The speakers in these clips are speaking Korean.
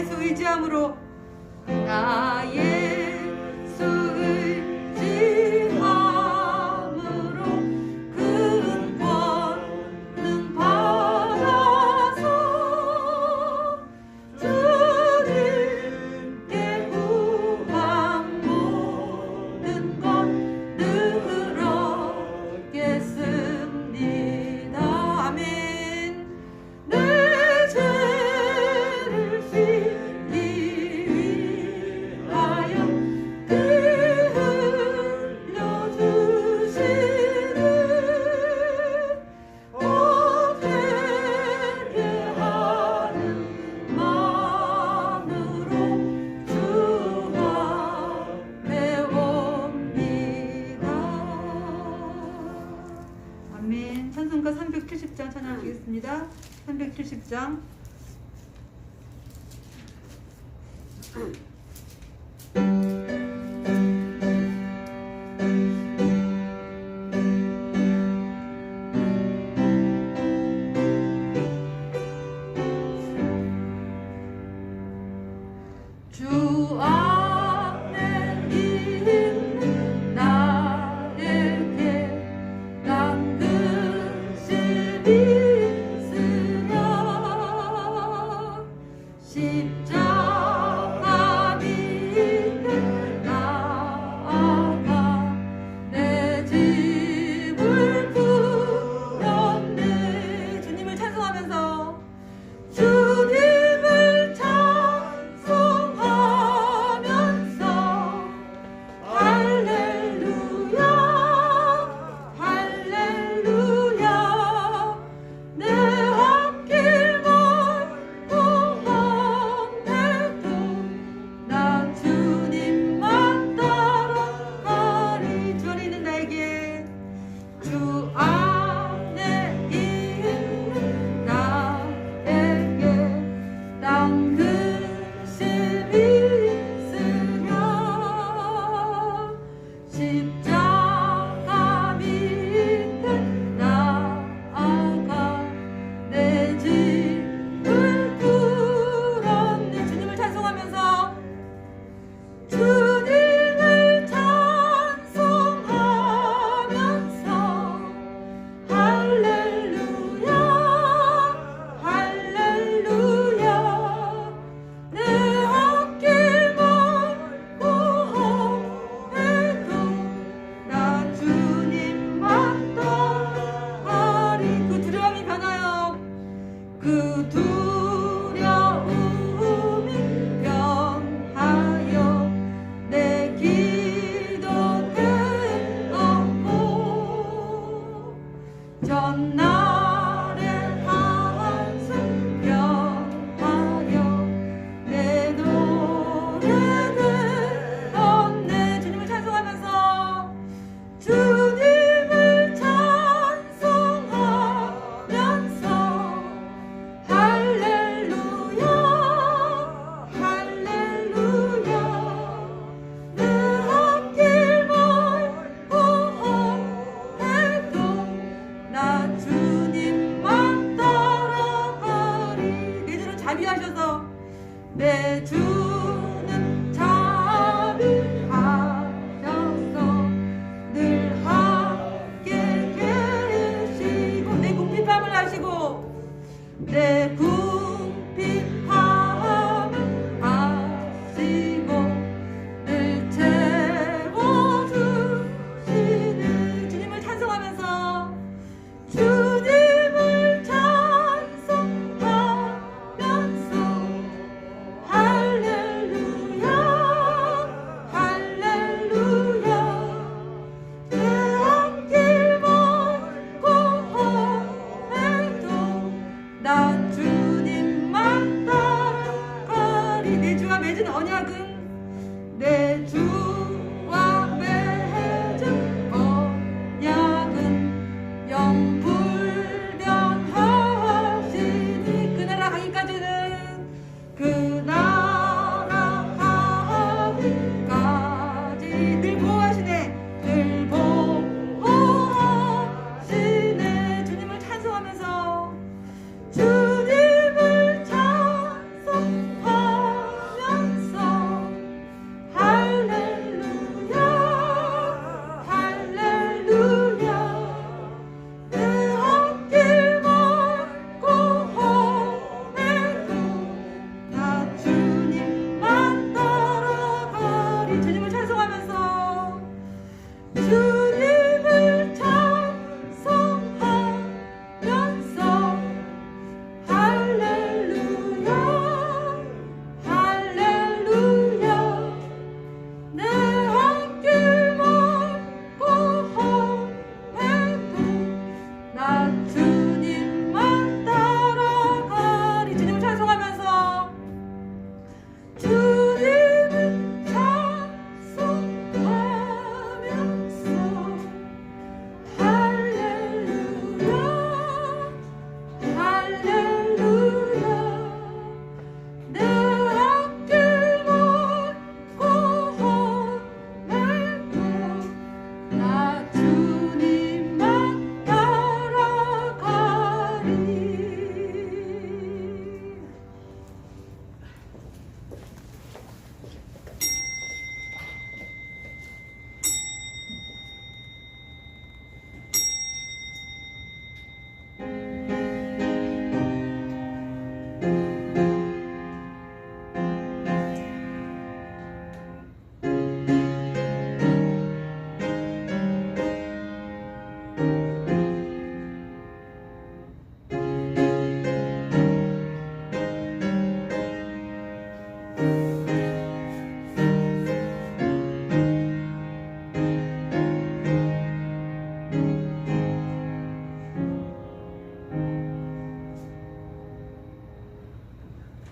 예수 의지함으로 나 예수 의지함으로 큰 권능 받아서 주님께 구한 모든 것 늘 얻겠습니다. 아멘. 내 죄를 씻기 위하여 피 흘려주시는 회개하는 마음으로 주 앞에 옵니다. 아멘. 찬송가 370장 찬양하겠습니다. 370장. 주 안에 있는 나에게 당근심이 있으며 십자가 밑에 나아가 내 짐을 부렸네. 주님을 찬송하면서 주님을 찬송하면서 할렐루야 할렐루야 내 앞길 멀고 험해도 나 주님만 따라가리. 주 안에 있는 나에게 주 안에 있는 나에게 당근심이 있으며 십자가 밑에 나아가 내 짐을 풀었네. 주님을 찬송하면서 주님을 찬송하면서 할렐루야 할렐루야 내 앞길 멀고 험해도 나 주님만 따라가리. 그 두려움이 변하여 그 두려움이 변하여 내 기도 되었고 전날의 한숨 변하여 내 노래 되었네. 주님을 찬송하면서 주님을 찬송하면서 할렐루야 할렐루야 내 앞길 멀고 험해도 나 주님만 따라가리. 내 주는 자비하셔서 내 주는 자비하셔서 늘 함께 계시고 내 궁핍함을 아시고 내 궁핍함을 아시고 늘 채워주시는 주님을 찬송하면서 주님을 찬송하면서 할렐루야 할렐루야 내 앞길 멀고 험해도 나 주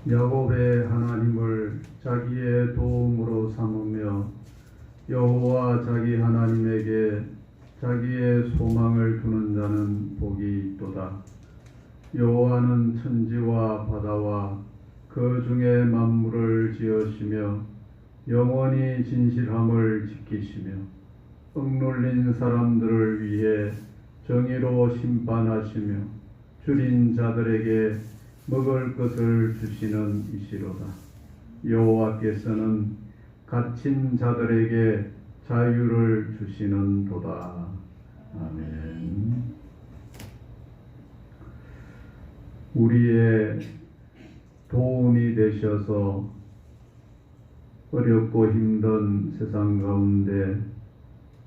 야곱의 하나님을 자기의 도움으로 삼으며 여호와 자기 하나님에게 자기의 소망을 두는 자는 복이 있도다. 여호와는 천지와 바다와 그 중에 만물을 지으시며 영원히 진실함을 지키시며 억눌린 사람들을 위해 정의로 심판하시며 줄인 자들에게 먹을 것을 주시는 이시로다. 여호와께서는 갇힌 자들에게 자유를 주시는 도다. 아멘. 우리의 도움이 되셔서 어렵고 힘든 세상 가운데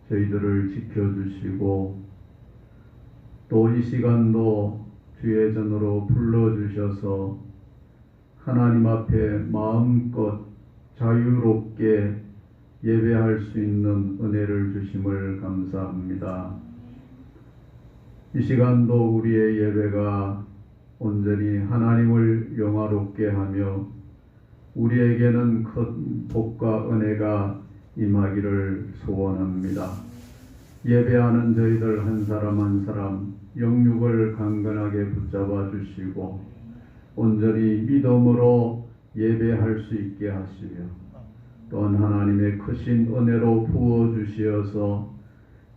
저희들을 지켜주시고 또 이 시간도 주의 전으로 불러주셔서 하나님 앞에 마음껏 자유롭게 예배할 수 있는 은혜를 주심을 감사합니다. 이 시간도 우리의 예배가 온전히 하나님을 영화롭게 하며 우리에게는 큰 복과 은혜가 임하기를 소원합니다. 예배하는 저희들 한 사람 한 사람 영육을 강건하게 붙잡아 주시고 온전히 믿음으로 예배할 수 있게 하시며 또한 하나님의 크신 은혜로 부어주시어서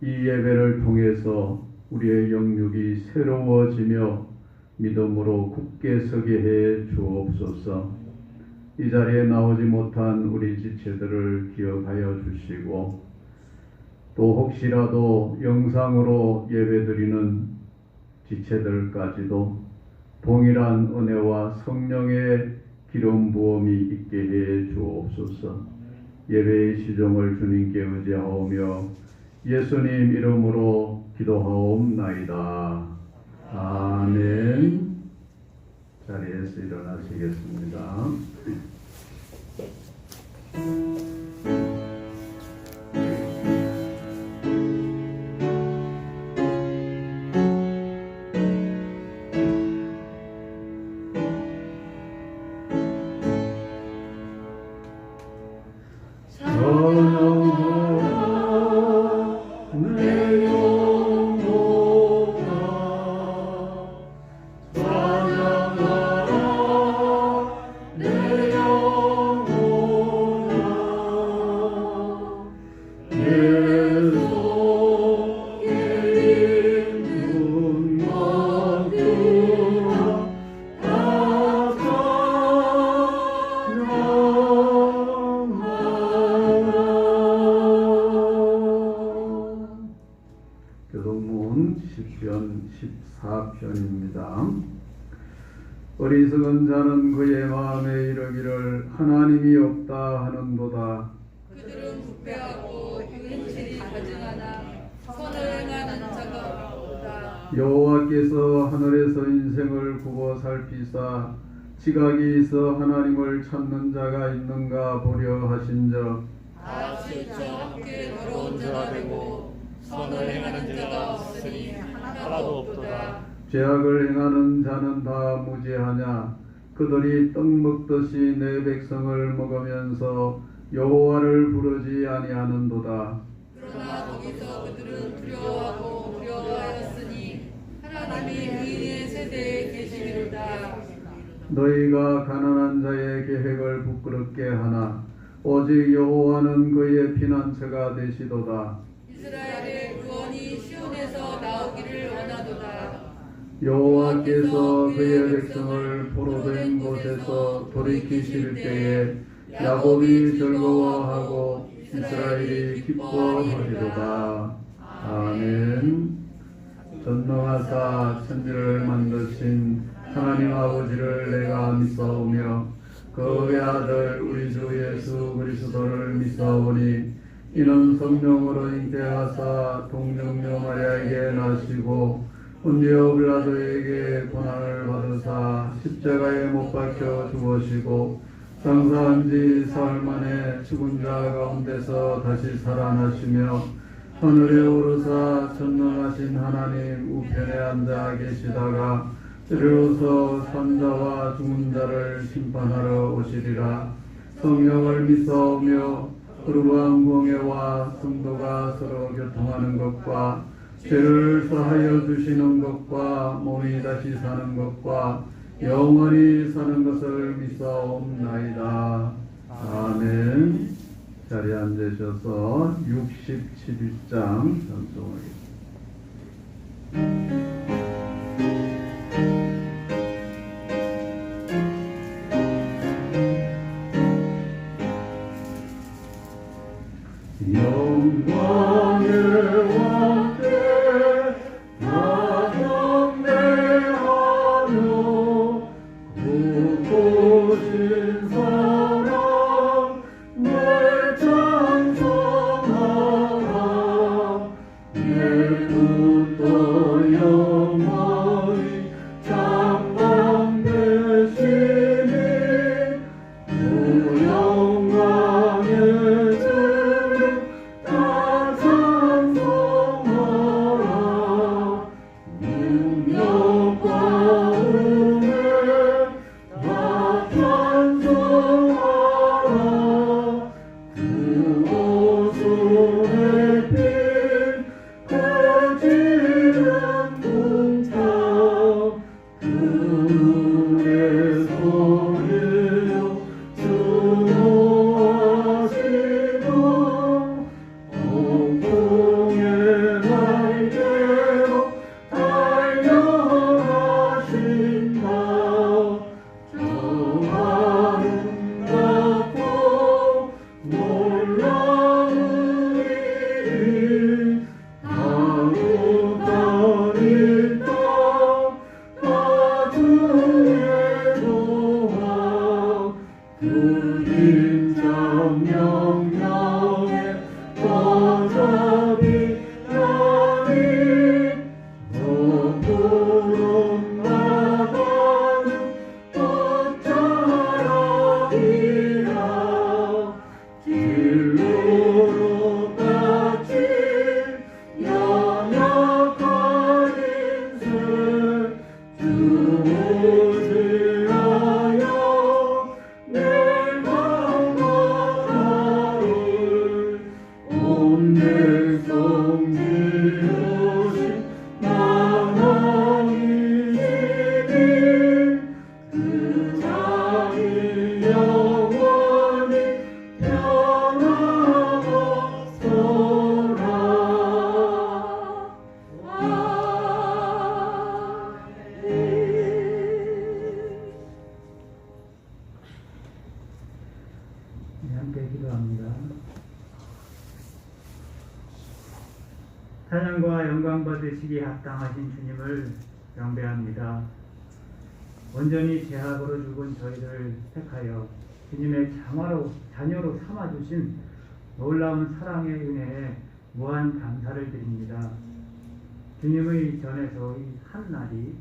이 예배를 통해서 우리의 영육이 새로워지며 믿음으로 굳게 서게 해 주옵소서. 이 자리에 나오지 못한 우리 지체들을 기억하여 주시고 또 혹시라도 영상으로 예배드리는 지체들까지도 동일한 은혜와 성령의 기름 부음이 있게 해 주옵소서. 예배의 시종을 주님께 의지하오며 예수님 이름으로 기도하옵나이다. 아멘. 자리에서 일어나시겠습니다. 시편 14편입니다. 어리석은 자는 그의 마음에 이르기를 하나님이 없다 하는도다. 그들은 부패하고 행실이 가증하나 선을 행하는 자가 없다. 여호와께서 하늘에서 인생을 굽어 살피사 지각이 있어 하나님을 찾는 자가 있는가 보려 하신저 다 지쳐 함께 더러운 자가 되고 선을 행하는 자가 없으니 하나도 없도다. 죄악을 행하는 자는 다 무죄하냐. 그들이 떡 먹듯이 내 백성을 먹으면서 여호와를 부르지 아니하는도다. 그러나 거기서 그들은 두려워하고 두려워하였으니 하나님이 의인의 세대에 계시리로다. 너희가 가난한 자의 계획을 부끄럽게 하나 오직 여호와는 그의 피난처가 되시도다. 이스라엘의 구원이 시온에서 나오기를 원하도다. 여호와께서 그의 백성을 포로된 곳에서 돌이키실 때에 야곱이 즐거워하고 이스라엘이 기뻐하리로다. 아멘. 전능하사 천지를 만드신 하나님 아버지를 내가 믿사오며 그의 아들 우리 주 예수 그리스도를 믿사오니 이는 성령으로 잉태하사 동정녀 마리아에게 나시고 본디오 빌라도에게 고난을 받으사 십자가에 못 박혀 죽으시고 장사한 지 사흘 만에 죽은 자 가운데서 다시 살아나시며 하늘에 오르사 전능하신 하나님 우편에 앉아 계시다가 이르러서 산자와 죽은 자를 심판하러 오시리라. 성령을 믿사오며 거룩한 공예와 성도가 서로 교통하는 것과 죄를 사하여 주시는 것과 몸이 다시 사는 것과 영원히 사는 것을 믿사옵나이다. 아멘. 자리에 앉으셔서 67장 전송하겠습니다. 영광의 왕께 나경배하며 굳고신 사랑 널 찬송하라. 예부터 영원히 장방되시니 그 영광의 다 찬송하라. 능력과 은혜 다 찬송하라. 구원의 빛 거지는 공차 그 눈의 소리요 수호하시고 공의 날개로 달려가신다. 저 아름답고 놀라운 일 다윗다리 땅 가주의 도와 그림자 명령에 거잡이라니 거꾸로 나가는 꽃자락이라. 길로로 같이 연약한 인생 주무시하여 내 강건하를 온 백성 지으신 나왕이시니 그 자리 영원히 평안하소라. 함께 기도합니다. 찬양과 영광 받으시기에 합당하신 주님을 경배합니다. 온전히 죄악으로 죽은 저희를 택하여 주님의 자녀로 삼아주신 놀라운 사랑의 은혜에 무한 감사를 드립니다. 주님의 전에서의 한 날이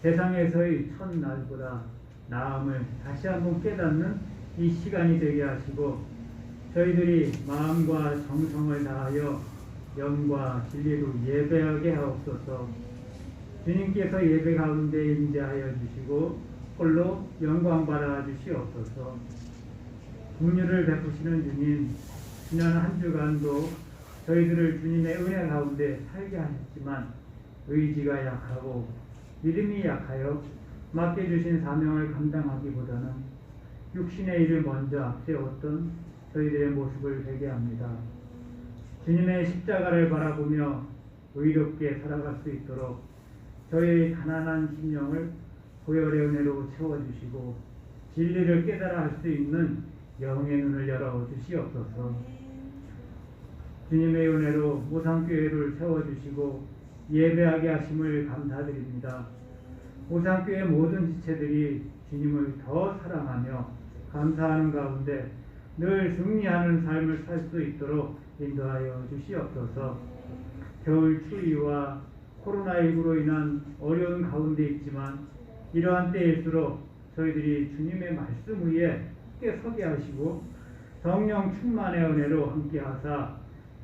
세상에서의 첫날보다 나음을 다시 한번 깨닫는 이 시간이 되게 하시고 저희들이 마음과 정성을 다하여 영과 진리로 예배하게 하옵소서. 주님께서 예배 가운데 임재하여 주시고 홀로 영광 받아 주시옵소서. 긍휼을 베푸시는 주님, 지난 한 주간도 저희들을 주님의 은혜 가운데 살게 하셨지만 의지가 약하고 믿음이 약하여 맡겨주신 사명을 감당하기보다는 육신의 일을 먼저 앞세웠던 저희들의 모습을 회개합니다. 주님의 십자가를 바라보며 의롭게 살아갈 수 있도록 저희의 가난한 심령을 보혈의 은혜로 채워주시고 진리를 깨달아 할 수 있는 영의 눈을 열어 주시옵소서. 주님의 은혜로 모상교회를 세워주시고 예배하게 하심을 감사드립니다. 모상교회 모든 지체들이 주님을 더 사랑하며 감사하는 가운데 늘 승리하는 삶을 살 수 있도록 인도하여 주시옵소서. 겨울 추위와 코로나19로 인한 어려운 가운데 있지만 이러한 때일수록 저희들이 주님의 말씀 위에 함께 서게 하시고 성령 충만의 은혜로 함께 하사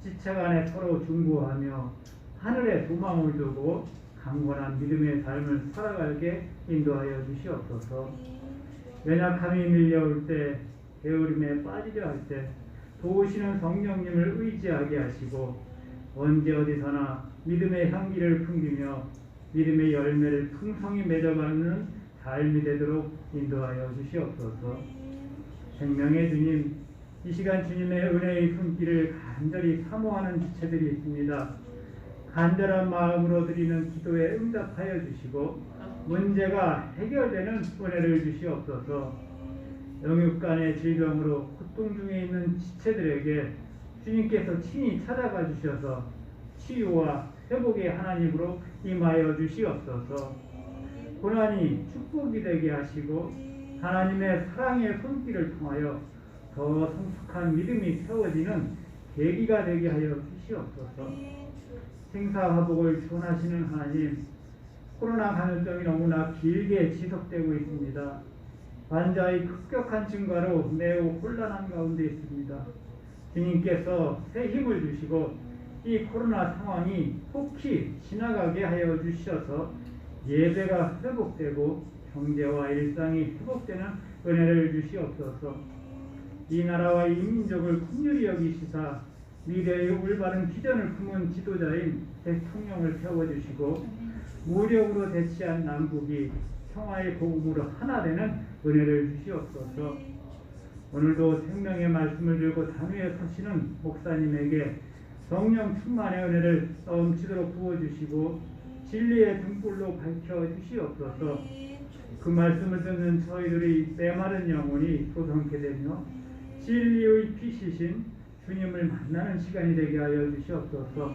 지체간에 서로 중보하며 하늘에 소망을 두고 강건한 믿음의 삶을 살아가게 인도하여 주시옵소서. 연약함이 밀려올 때, 게으름에 빠지려 할 때 도우시는 성령님을 의지하게 하시고 언제 어디서나 믿음의 향기를 풍기며 믿음의 열매를 풍성히 맺어가는 삶이 되도록 인도하여 주시옵소서. 생명의 주님, 이 시간 주님의 은혜의 손길을 간절히 사모하는 지체들이 있습니다. 간절한 마음으로 드리는 기도에 응답하여 주시고 문제가 해결되는 은혜를 주시옵소서. 영육 간의 질병으로 고통 중에 있는 지체들에게 주님께서 친히 찾아가 주셔서 치유와 회복의 하나님으로 임하여 주시옵소서. 고난이 축복이 되게 하시고 하나님의 사랑의 손길을 통하여 더 성숙한 믿음이 세워지는 계기가 되게 하여 주시옵소서. 생사화복을 전하시는 하나님, 코로나 감염병이 너무나 길게 지속되고 있습니다. 환자의 급격한 증가로 매우 혼란한 가운데 있습니다. 주님께서 새 힘을 주시고 이 코로나 상황이 속히 지나가게 하여 주셔서 예배가 회복되고 경제와 일상이 회복되는 은혜를 주시옵소서. 이 나라와 이 민족을 긍휼히 여기시사 미래의 올바른 비전을 품은 지도자인 대통령을 세워주시고 무력으로 대치한 남북이 평화의 복음으로 하나 되는 은혜를 주시옵소서. 오늘도 생명의 말씀을 들고 단위에 서시는 목사님에게 성령 충만의 은혜를 넘치도록 부어주시고 진리의 등불로 밝혀주시옵소서. 그 말씀을 듣는 저희들의 메마른 영혼이 소성케 되며 진리의 피시신 주님을 만나는 시간이 되게 하여 주시옵소서.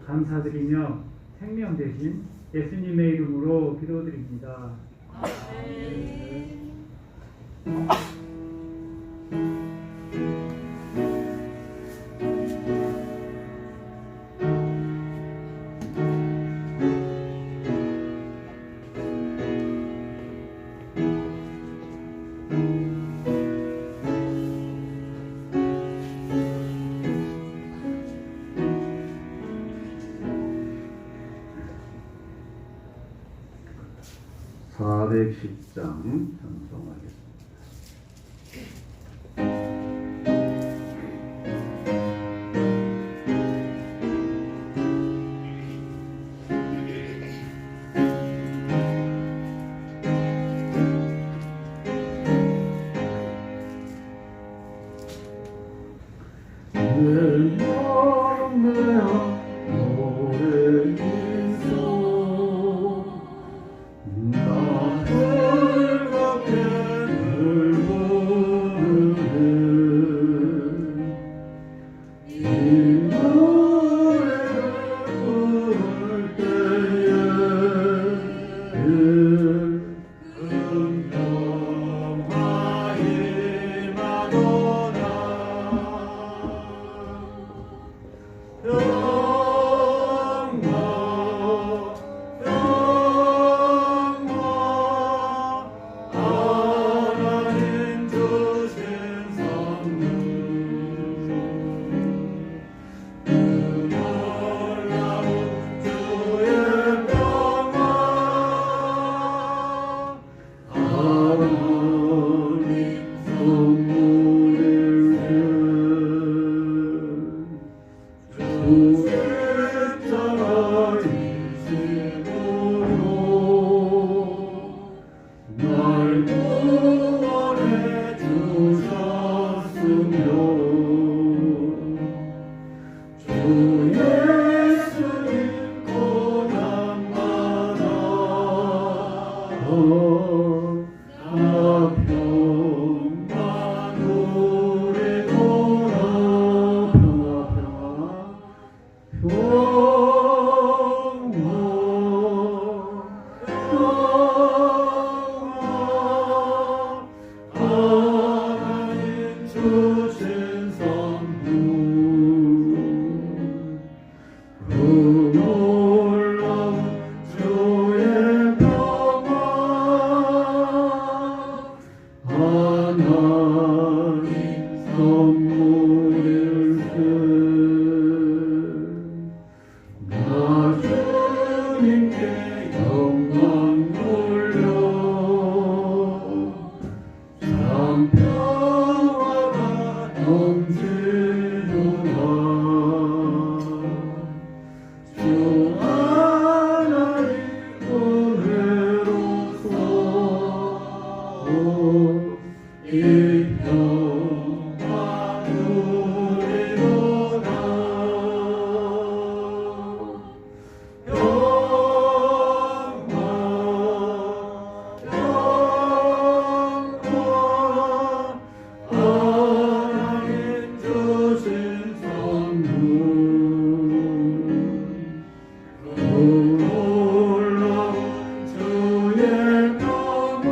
감사드리며 생명 대신 예수님의 이름으로 기도드립니다. 찬송하겠습니다. 주님께 영광 돌려 평화가 넘치도다. 주 하나님 은혜로서 이 평화 누리도다. 하나님 주신 선물 놀라운 주의 평화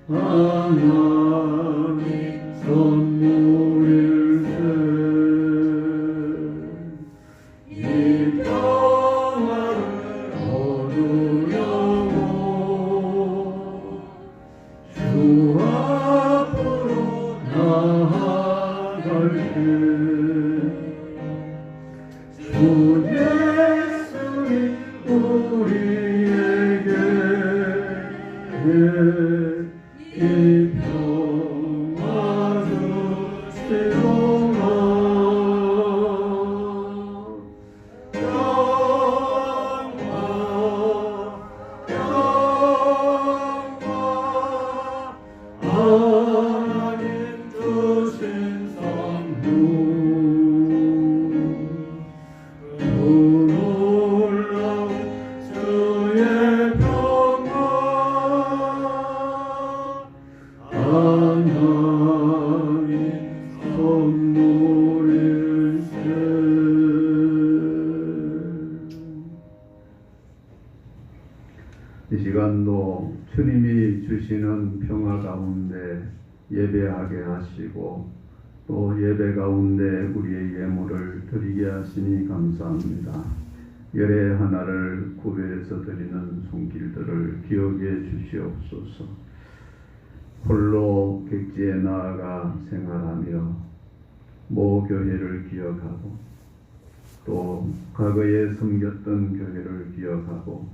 하나님 선물일세. 이 평화를 얻으려고 주 앞으로 나아갈 때 주 예수님 우리에게 이 평화 주시도다. 하나님 주신 선물 놀라운 주의 평화 하나님 선물일세. 이 시간도 주님이 주시는 평화 가운데 예배하게 하시고 또 예배 가운데 우리의 예물을 드리게 하시니 감사합니다. 열의 하나를 구별해서 드리는 손길들을 기억해 주시옵소서. 홀로 객지에 나아가 생활하며 모교회를 기억하고 또 과거에 섬겼던 교회를 기억하고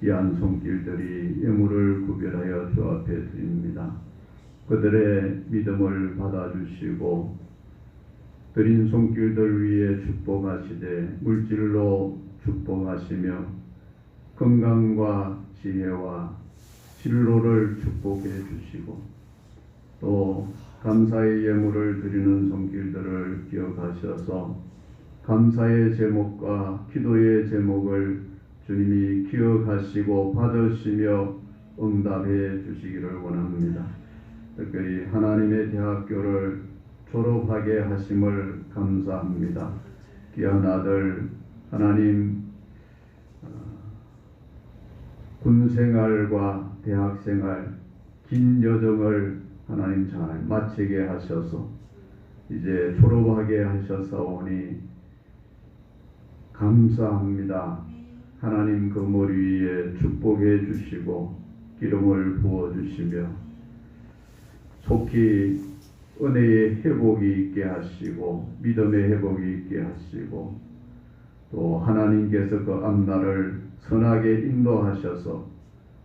귀한 손길들이 예물을 구별하여 주 앞에 드립니다. 그들의 믿음을 받아주시고 드린 손길들 위에 축복하시되 물질로 축복하시며 건강과 지혜와 진로를 축복해 주시고 또 감사의 예물을 드리는 손길들을 기억하셔서 감사의 제목과 기도의 제목을 주님이 기억하시고 받으시며 응답해 주시기를 원합니다. 특별히 하나님의 대학교를 졸업하게 하심을 감사합니다. 귀한 아들 하나님 군생활과 대학생활 긴 여정을 하나님 잘 마치게 하셔서 이제 졸업하게 하셨사오니 감사합니다. 하나님 그 머리 위에 축복해 주시고 기름을 부어 주시며 속히 은혜의 회복이 있게 하시고 믿음의 회복이 있게 하시고 또 하나님께서 그 앞날을 선하게 인도하셔서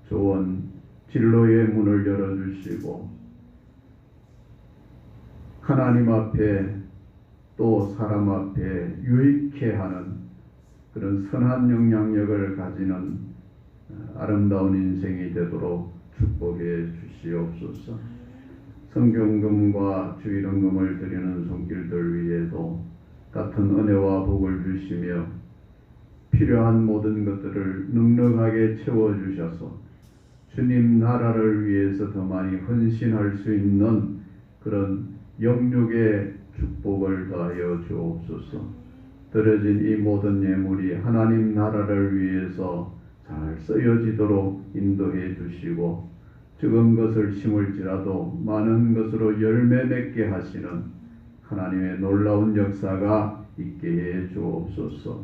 좋은 진로의 문을 열어주시고 하나님 앞에 또 사람 앞에 유익해 하는 그런 선한 영향력을 가지는 아름다운 인생이 되도록 축복해 주시옵소서. 성경금과 주일헌금을 드리는 손길들 위에도 같은 은혜와 복을 주시며 필요한 모든 것들을 넉넉하게 채워주셔서 주님 나라를 위해서 더 많이 헌신할 수 있는 그런 영육의 축복을 더하여 주옵소서. 드려진 이 모든 예물이 하나님 나라를 위해서 잘 쓰여지도록 인도해 주시고 적은 것을 심을지라도 많은 것으로 열매 맺게 하시는 하나님의 놀라운 역사가 있게 해 주옵소서.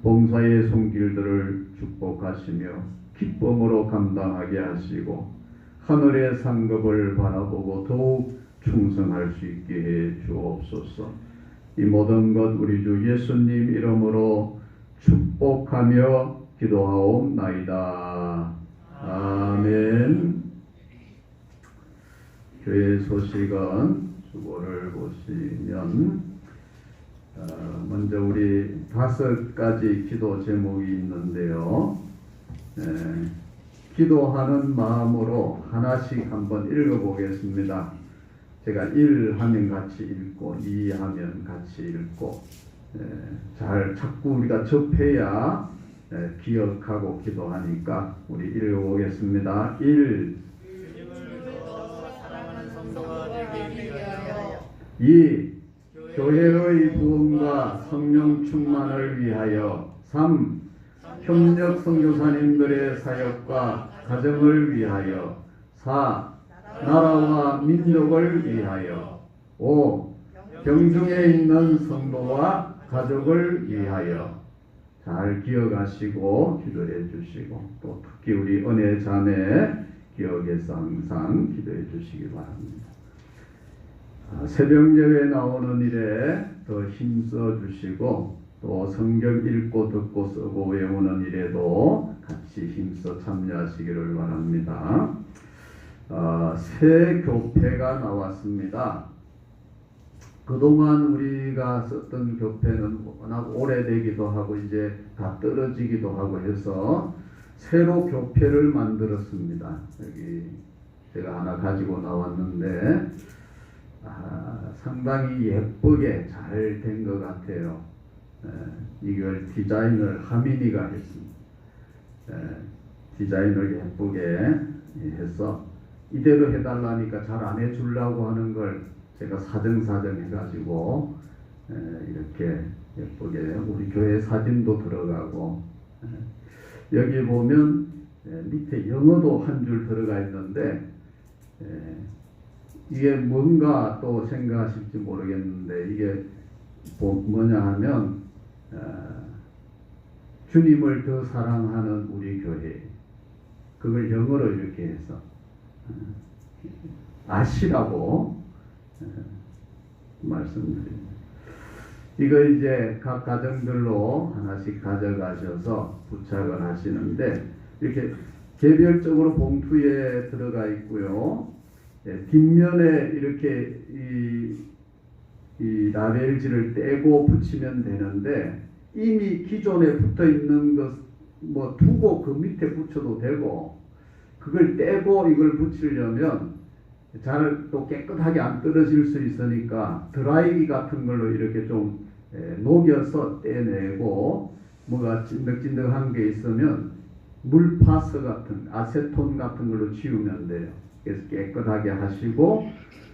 봉사의 손길들을 축복하시며 기쁨으로 감당하게 하시고 하늘의 상급을 바라보고 더욱 충성할 수 있게 해 주옵소서. 이 모든 것 우리 주 예수님 이름으로 축복하며 기도하옵나이다. 아멘. 교회 소식은 주보를 보시면 먼저 우리 5가지 기도 제목이 있는데요. 기도하는 마음으로 하나씩 한번 읽어보겠습니다. 제가 1 하면 같이 읽고 2 하면 같이 읽고 잘 자꾸 우리가 접해야 기억하고 기도하니까 우리 읽어보겠습니다. 1 2 교회의 부흥과 성령 충만을 위하여 3 협력 선교사님들의 사역과 가정을 위하여 4 나라와 민족을 위하여 5 병중에 있는 성도와 가족을 위하여 잘 기억하시고 기도해 주시고 또 특히 우리 은혜 자매 기억해서 항상 기도해 주시기 바랍니다. 새벽 예배 나오는 일에 더 힘써 주시고 또 성경 읽고 듣고 쓰고 외우는 일에도 같이 힘써 참여하시기를 바랍니다. 새 교패가 나왔습니다. 그동안 우리가 썼던 교패는 워낙 오래되기도 하고 이제 다 떨어지기도 하고 해서 새로 교패를 만들었습니다. 여기 제가 하나 가지고 나왔는데 상당히 예쁘게 잘 된 것 같아요. 이걸 디자인을 하민이가 했습니다. 디자인을 예쁘게 해서 이대로 해달라니까 잘 안 해주려고 하는 걸 제가 사정사정 해가지고 이렇게 예쁘게 우리 교회 사진도 들어가고 여기 보면 밑에 영어도 한 줄 들어가 있는데 이게 뭔가 또 생각하실지 모르겠는데 이게 뭐냐 하면 주님을 더 사랑하는 우리 교회 그걸 영어로 이렇게 해서 아시라고 말씀드립니다. 이거 이제 각 가정별로 하나씩 가져가셔서 부착을 하시는데 이렇게 개별적으로 봉투에 들어가 있고요. 뒷면에 이렇게 이 라벨지를 떼고 붙이면 되는데 이미 기존에 붙어 있는 것 뭐 두고 그 밑에 붙여도 되고 그걸 떼고 이걸 붙이려면 잘 또 깨끗하게 안 떨어질 수 있으니까 드라이기 같은 걸로 이렇게 좀 녹여서 떼내고 뭐가 찐득찐득한 게 있으면 물파스 같은 아세톤 같은 걸로 지우면 돼요. 그래서 깨끗하게 하시고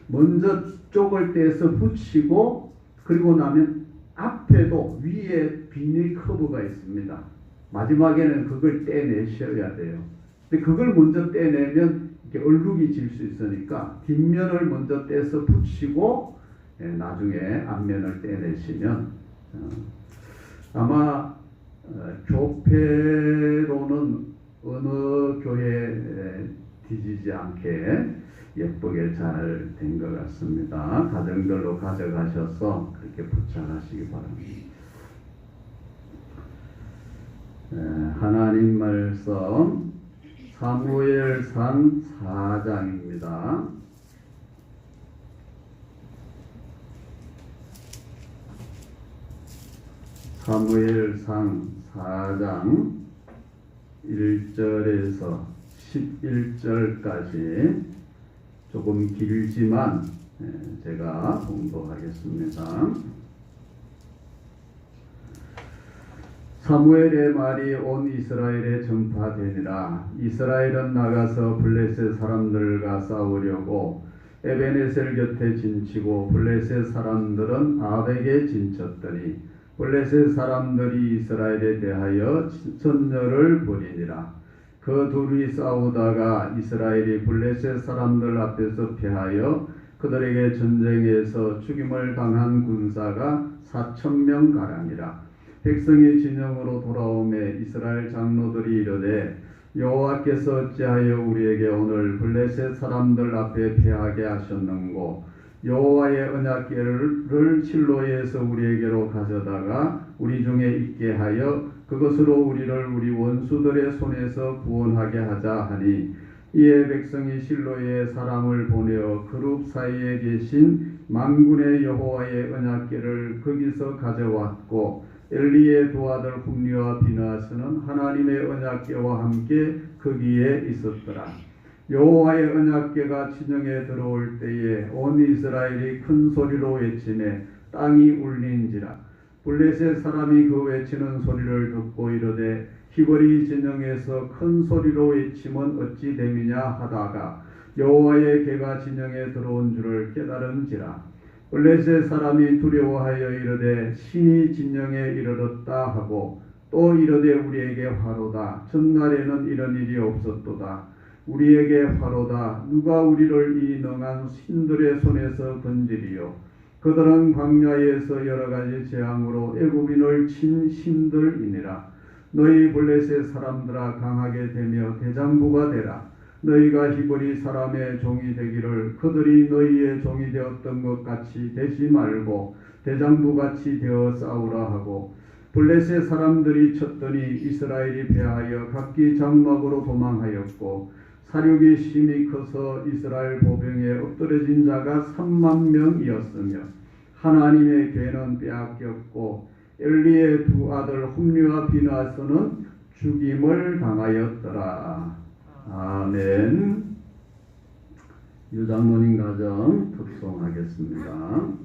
먼저 쪽을 떼서 붙이고 그리고 나면 앞에도 위에 비닐 커버가 있습니다. 마지막에는 그걸 떼내셔야 돼요. 근데 그걸 먼저 떼내면 이렇게 얼룩이 질 수 있으니까 뒷면을 먼저 떼서 붙이고 나중에 앞면을 떼내시면 아마 교패로는 어느 교회 뒤지지 않게 예쁘게 잘 된 것 같습니다. 가정별로 가져가셔서 그렇게 부착하시기 바랍니다. 하나님 말씀 사무엘상 4장입니다. 사무엘상 4장 1절에서 11절까지 조금 길지만 제가 공부하겠습니다. 사무엘의 말이 온 이스라엘에 전파되니라. 이스라엘은 나가서 블레셋 사람들과 싸우려고 에베네셀 곁에 진치고 블레셋 사람들은 아벡에 진쳤더니 블레셋 사람들이 이스라엘에 대하여 전열을 벌이니라. 그 둘이 싸우다가 이스라엘이 블레셋 사람들 앞에서 패하여 그들에게 전쟁에서 죽임을 당한 군사가 4,000명 가량이라. 백성이 진영으로 돌아오매 이스라엘 장로들이 이르되 여호와께서 어찌하여 우리에게 오늘 블레셋 사람들 앞에 패하게 하셨는고 여호와의 언약궤를 실로에서 우리에게로 가져다가 우리 중에 있게 하여 그것으로 우리를 우리 원수들의 손에서 구원하게 하자 하니 이에 백성이 실로에 사람을 보내어 그룹 사이에 계신 만군의 여호와의 언약궤를 거기서 가져왔고 엘리의 두 아들 홈리와 비나스는 하나님의 언약궤와 함께 거기에 있었더라. 여호와의 언약궤가 진영에 들어올 때에 온 이스라엘이 큰 소리로 외치매 땅이 울린지라. 블레셋 사람이 그 외치는 소리를 듣고 이르되 히브리 진영에서 큰 소리로 외치면 어찌 됨이냐 하다가 여호와의 궤가 진영에 들어온 줄을 깨달은지라. 블레셋 사람이 두려워하여 이르되 신이 진영에 이르렀다 하고 또 이르되 우리에게 화로다. 전날에는 이런 일이 없었도다. 우리에게 화로다. 누가 우리를 이 능한 신들의 손에서 건지리요. 그들은 광야에서 여러 가지 재앙으로 애굽인을 친 신들이니라. 너희 블레셋 사람들아 강하게 되며 대장부가 되라. 너희가 히브리 사람의 종이 되기를 그들이 너희의 종이 되었던 것 같이 되지 말고 대장부같이 되어 싸우라 하고 블레셋 사람들이 쳤더니 이스라엘이 패하여 각기 장막으로 도망하였고 사륙이 심히 커서 이스라엘 보병에 엎드러진 자가 3만 명이었으며 하나님의 궤는 빼앗겼고 엘리의 두 아들 홈리와 비나스는 죽임을 당하였더라. 아멘. 유장모님 가정 특송하겠습니다.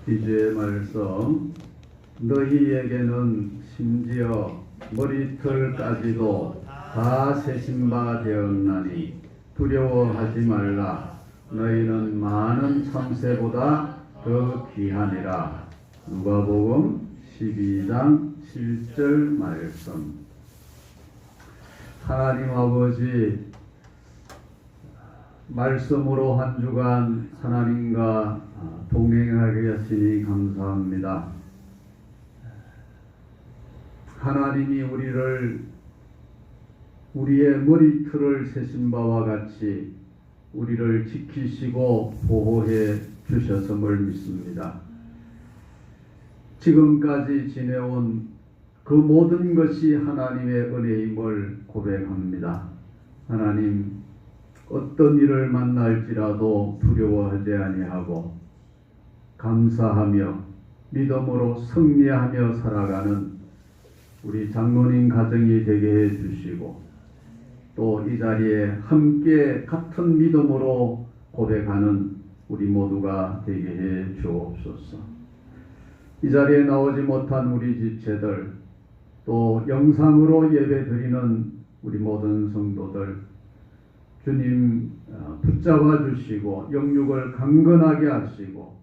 이주의 말씀 너희에게는 심지어 머리털까지도 다 세신 바 되었나니 두려워하지 말라. 너희는 많은 참새보다 더 귀하니라. 누가복음 12장 7절 말씀. 하나님 아버지, 말씀으로 한 주간 하나님과 동행하게 하시니 감사합니다. 하나님이 우리의 머리털을 세신 바와 같이 우리를 지키시고 보호해 주셨음을 믿습니다. 지금까지 지내온 그 모든 것이 하나님의 은혜임을 고백합니다. 하나님, 어떤 일을 만날지라도 두려워하지 아니하고 감사하며 믿음으로 승리하며 살아가는 우리 장로님 가정이 되게 해 주시고, 또 이 자리에 함께 같은 믿음으로 고백하는 우리 모두가 되게 해 주옵소서. 이 자리에 나오지 못한 우리 지체들, 또 영상으로 예배 드리는 우리 모든 성도들, 주님 붙잡아 주시고 영육을 강건하게 하시고,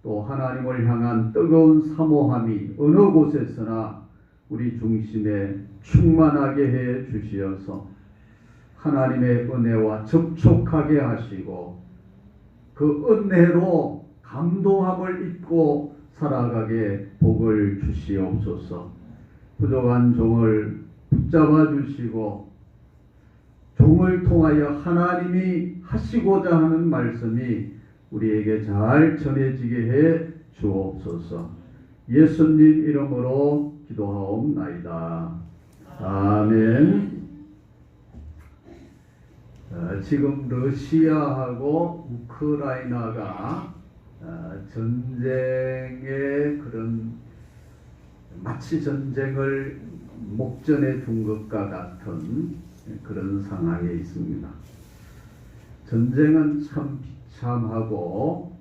또 하나님을 향한 뜨거운 사모함이 어느 곳에서나 우리 중심에 충만하게 해 주시어서 하나님의 은혜와 접촉하게 하시고, 그 은혜로 감동함을 입고 살아가게 복을 주시옵소서. 부족한 종을 붙잡아 주시고, 종을 통하여 하나님이 하시고자 하는 말씀이 우리에게 잘 전해지게 해 주옵소서. 예수님 이름으로 기도하옵나이다. 아멘. 지금 러시아하고 우크라이나가 전쟁의 그런 마치 전쟁을 목전에 둔 것과 같은 그런 상황에 있습니다. 전쟁은 참 비참하고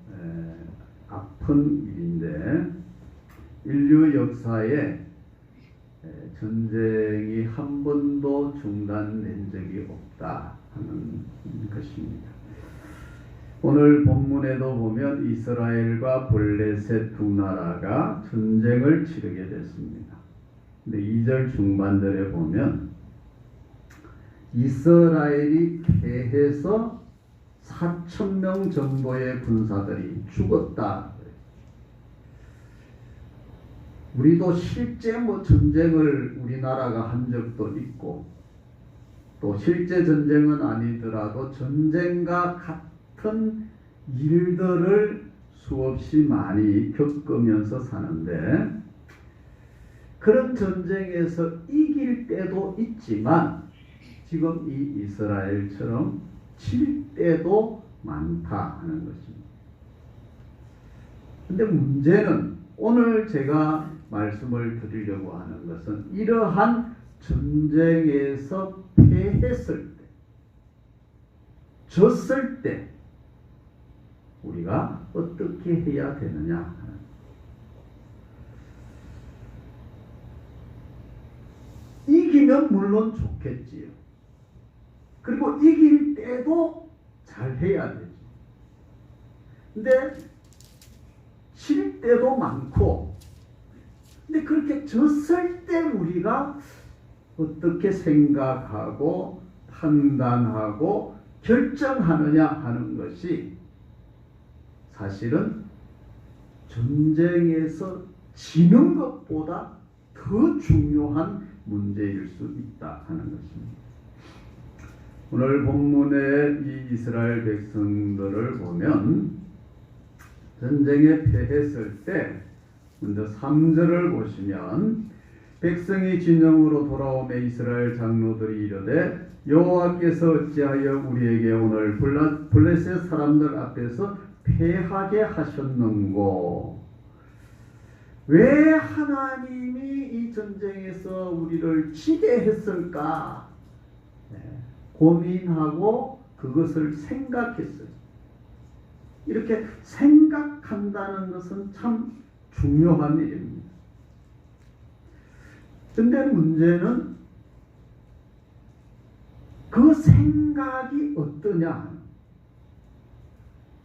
아픈 일인데, 인류 역사에 전쟁이 한 번도 중단된 적이 없다 하는 것입니다. 오늘 본문에도 보면 이스라엘과 블레셋 두 나라가 전쟁을 치르게 됐습니다. 근데 2절 중반절에 보면 이스라엘이 패해서 4,000명 정도의 군사들이 죽었다. 우리도 실제 전쟁을 우리나라가 한 적도 있고, 또 실제 전쟁은 아니더라도 전쟁과 같은 일들을 수없이 많이 겪으면서 사는데, 그런 전쟁에서 이길 때도 있지만 지금 이 이스라엘처럼 질 때도 많다 하는 것입니다. 근데 문제는 오늘 제가 말씀을 드리려고 하는 것은, 이러한 전쟁에서 패했을 때, 졌을 때 우리가 어떻게 해야 되느냐. 이기면 물론 좋겠지요. 그리고 이길 때도 잘 해야 되죠. 근데 질 때도 많고, 근데 그렇게 졌을 때 우리가 어떻게 생각하고 판단하고 결정하느냐 하는 것이 사실은 전쟁에서 지는 것보다 더 중요한 문제일 수 있다 하는 것입니다. 오늘 본문의 이 이스라엘 백성들을 보면 전쟁에 패했을 때 먼저 3절을 보시면, 백성이 진영으로 돌아오매 이스라엘 장로들이 이르되 여호와께서 어찌하여 우리에게 오늘 블레셋 사람들 앞에서 패하게 하셨는고. 왜 하나님이 이 전쟁에서 우리를 지게 했을까 고민하고 그것을 생각했어요. 이렇게 생각한다는 것은 참 중요한 일입니다. 근데 문제는 그 생각이 어떠냐.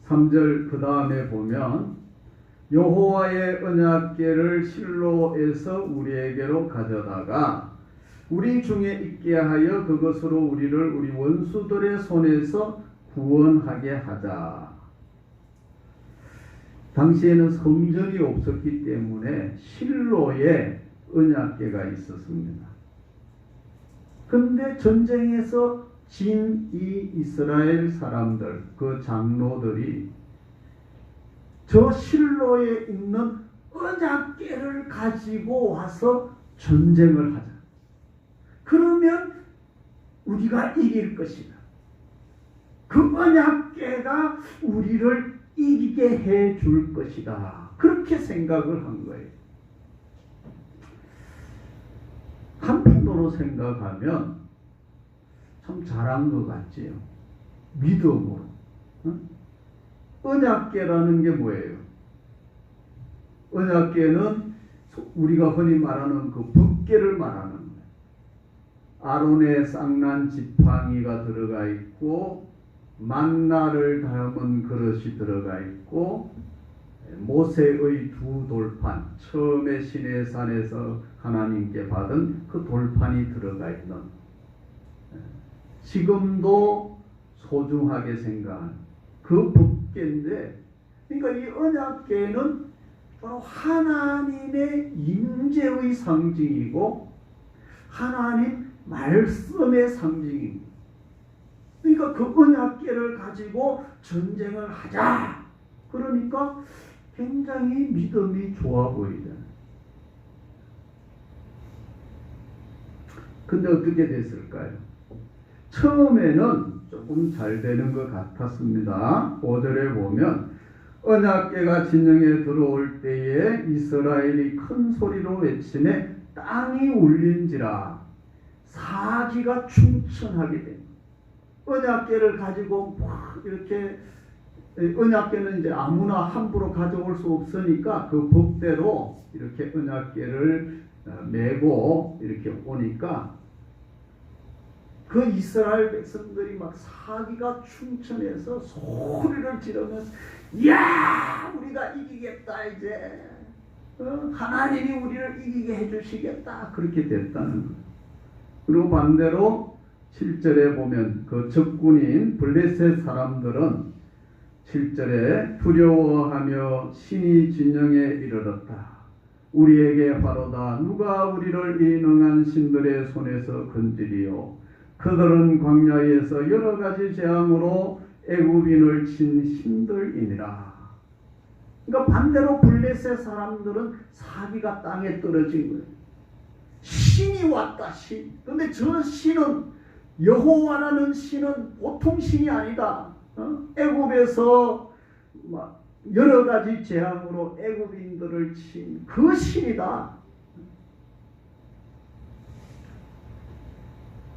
3절 그 다음에 보면 여호와의 언약궤를 실로에서 우리에게로 가져다가 우리 중에 있게 하여 그것으로 우리를 우리 원수들의 손에서 구원하게 하자. 당시에는 성전이 없었기 때문에 실로에 언약궤가 있었습니다. 근데 전쟁에서 이 이스라엘 사람들, 그 장로들이 저 실로에 있는 언약궤를 가지고 와서 전쟁을 하자. 그러면 우리가 이길 것이다. 그 언약궤가 우리를 이기게 해 줄 것이다. 그렇게 생각을 한 거예요. 한편으로 생각하면 참 잘한 것 같지요. 믿음으로. 언약궤라는 게 뭐예요? 언약궤는 우리가 흔히 말하는 그 법궤를 말하는 거예요. 아론의 쌍난 지팡이가 들어가 있고 만나를 담은 그릇이 들어가 있고 모세의 두 돌판, 처음에 시내산에서 하나님께 받은 그 돌판이 들어가 있는, 지금도 소중하게 생각하는 그 법궤인데, 그러니까 이 언약궤는 바로 하나님의 임재의 상징이고 하나님 말씀의 상징입니다. 그러니까 그 언약궤를 가지고 전쟁을 하자. 그러니까 굉장히 믿음이 좋아 보이잖아요. 근데 어떻게 됐을까요? 처음에는 조금 잘 되는 것 같았습니다. 5절에 보면 언약궤가 진영에 들어올 때에 이스라엘이 큰 소리로 외치매 땅이 울린지라 사기가 충천하게 됩니다. 언약궤를 가지고 막 이렇게, 언약궤는 이제 아무나 함부로 가져올 수 없으니까 그 법대로 이렇게 언약궤를 메고 이렇게 오니까 그 이스라엘 백성들이 막 사기가 충천해서 소리를 지르면서, 이야, 우리가 이기겠다 이제, 하나님이 우리를 이기게 해주시겠다, 그렇게 됐다는 거예요. 그리고 반대로 7절에 보면 그 적군인 블레셋 사람들은 7절에 두려워하며 신이 진영에 이르렀다. 우리에게 화로다. 누가 우리를 이 능한 신들의 손에서 건지리요. 그들은 광야에서 여러 가지 재앙으로 애굽인을 친 신들이니라. 그러니까 반대로 블레셋 사람들은 사기가 땅에 떨어진 거예요. 신이 왔다, 신. 근데 저 신은, 여호와라는 신은 보통 신이 아니다. 애굽에서 여러 가지 재앙으로 애굽인들을 친 그 신이다.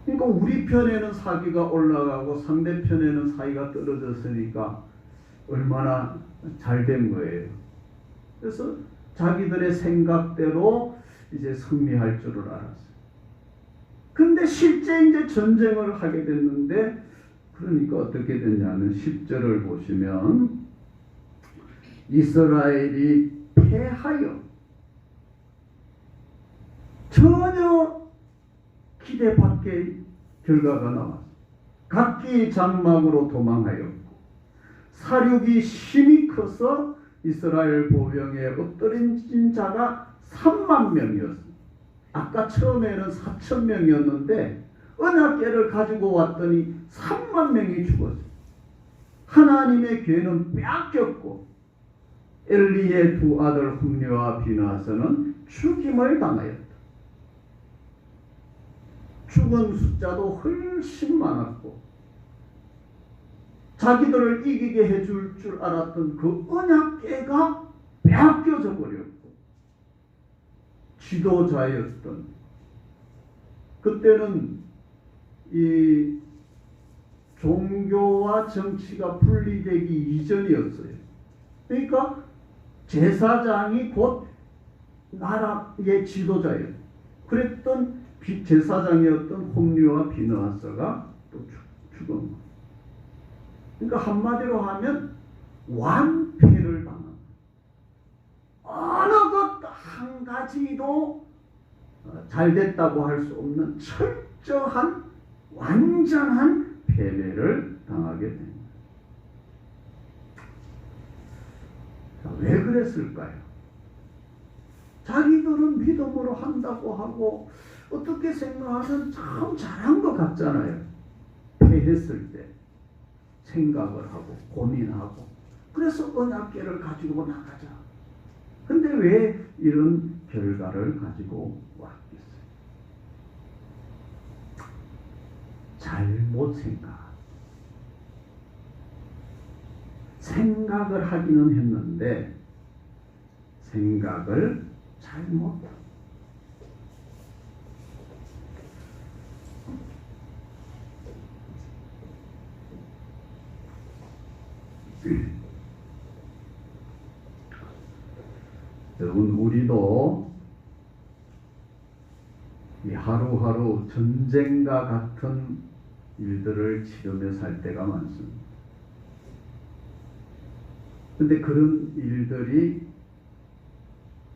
그러니까 우리 편에는 사기가 올라가고 상대편에는 사기가 떨어졌으니까 얼마나 잘 된 거예요. 그래서 자기들의 생각대로 이제 승리할 줄을 알았어요. 근데 실제 이제 전쟁을 하게 됐는데, 그러니까 어떻게 됐냐면 10절을 보시면 이스라엘이 패하여 전혀 기대 밖의 결과가 나왔어요. 각기 장막으로 도망하였고 사륙이 심히 커서 이스라엘 보병에 엎드린 자가 3만 명이었습니다. 아까 처음에는 4천 명이었는데 언약궤를 가지고 왔더니 3만 명이 죽었어요. 하나님의 궤는 빼앗겼고 엘리의 두 아들 홈리와 비나하스는 죽임을 당하였다. 죽은 숫자도 훨씬 많았고 자기들을 이기게 해줄 줄 알았던 그 언약궤가 빼앗겨져 버렸고, 지도자였던, 그때는 이 종교와 정치가 분리되기 이전이었어요. 그러니까 제사장이 곧 나라의 지도자예요. 그랬던 제사장이었던 홈리와 비느하스가 또 죽은 거예요. 그러니까 한마디로 하면 완패를 당한, 어느 것 한 가지도 잘 됐다고 할 수 없는 철저한 완전한 패배를 당하게 됩니다. 자, 왜 그랬을까요? 자기들은 믿음으로 한다고 하고 어떻게 생각하면 참 잘한 것 같잖아요. 패했을 때 생각을 하고 고민하고 그래서 언약궤를 가지고 나가자. 근데 왜 이런 결과를 가지고 왔겠어요? 잘못 생각을 하기는 했는데 생각을 잘못. 여러분, 우리도 이 하루하루 전쟁과 같은 일들을 치르며 살 때가 많습니다. 근데 그런 일들이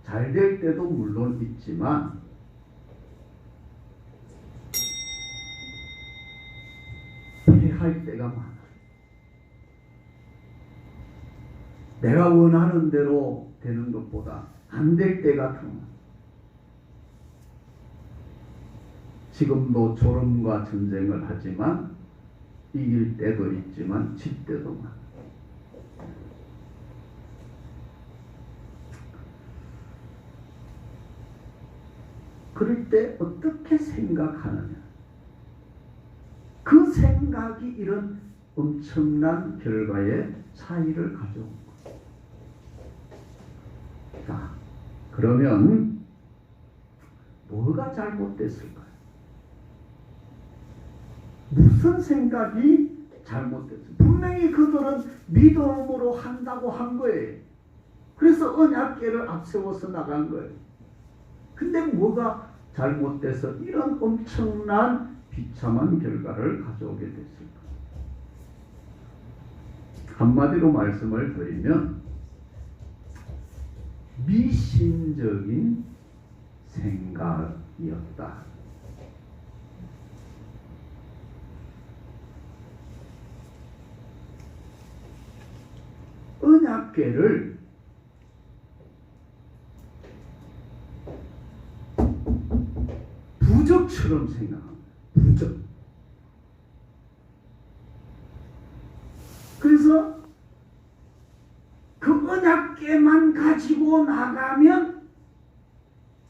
잘 될 때도 물론 있지만 패할 때가 많아요. 내가 원하는 대로 되는 것보다 안 될 때가 더 많아요. 지금도 졸음과 전쟁을 하지만 이길 때도 있지만 질 때도 많아요. 그럴 때 어떻게 생각하느냐. 그 생각이 이런 엄청난 결과의 차이를 가져온 거예요. 자, 그러면 뭐가 잘못됐을까요? 무슨 생각이 잘못됐어요? 분명히 그들은 믿음으로 한다고 한 거예요. 그래서 언약궤를 앞세워서 나간 거예요. 근데 뭐가 잘못돼서 이런 엄청난 비참한 결과를 가져오게 됐을까? 한마디로 말씀을 드리면 미신적인 생각이었다. 언약궤를 부적처럼 생각합니다. 부적. 그래서 그 언약궤만 가지고 나가면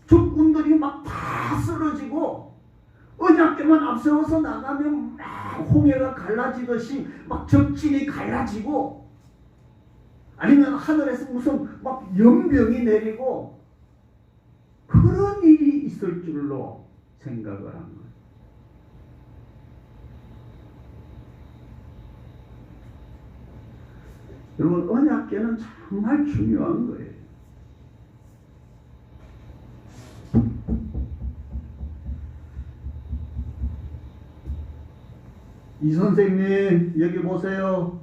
적군들이 막 다 쓰러지고, 언약궤만 앞세워서 나가면 막 홍해가 갈라지듯이 막 적진이 갈라지고, 아니면 하늘에서 무슨 막 연병이 내리고 그런 일이 있을 줄로 생각을 한 거예요. 여러분, 언약궤는 정말 중요한 거예요. 이 선생님 여기 보세요.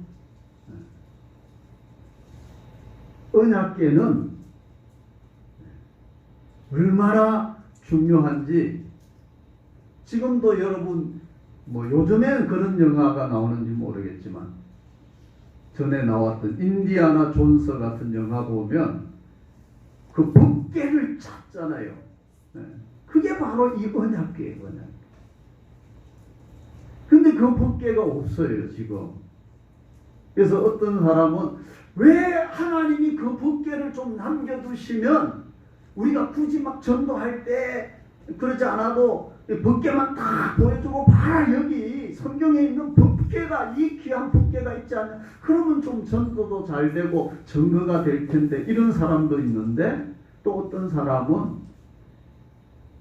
언약궤는 얼마나 중요한지 지금도 여러분 뭐 요즘에는 그런 영화가 나오는지 모르겠지만 전에 나왔던 인디아나 존스 같은 영화 보면 그 법궤를 찾잖아요. 그게 바로 이 언약궤예요. 근데 그 법궤가 없어요 지금. 그래서 어떤 사람은 왜 하나님이 그 법궤를 좀 남겨두시면 우리가 굳이 막 전도할 때 그러지 않아도 법궤만 딱 보여주고 봐라 여기 성경에 있는 법궤가 이 귀한 법궤가 있지 않냐, 그러면 좀 전도도 잘 되고 증거가 될 텐데, 이런 사람도 있는데, 또 어떤 사람은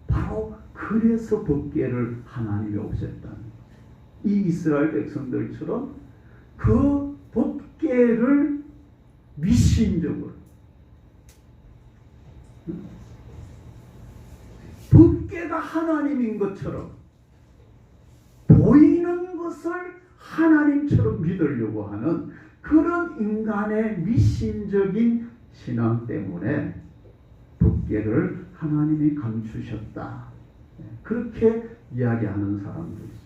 바로 그래서 법궤를 하나님이 없앴다는 거예요. 이 이스라엘 백성들처럼 그 법궤를 미신적으로, 법궤가 하나님인 것처럼 보이는 것을 하나님처럼 믿으려고 하는 그런 인간의 미신적인 신앙 때문에 법궤를 하나님이 감추셨다. 그렇게 이야기하는 사람도 있습니다.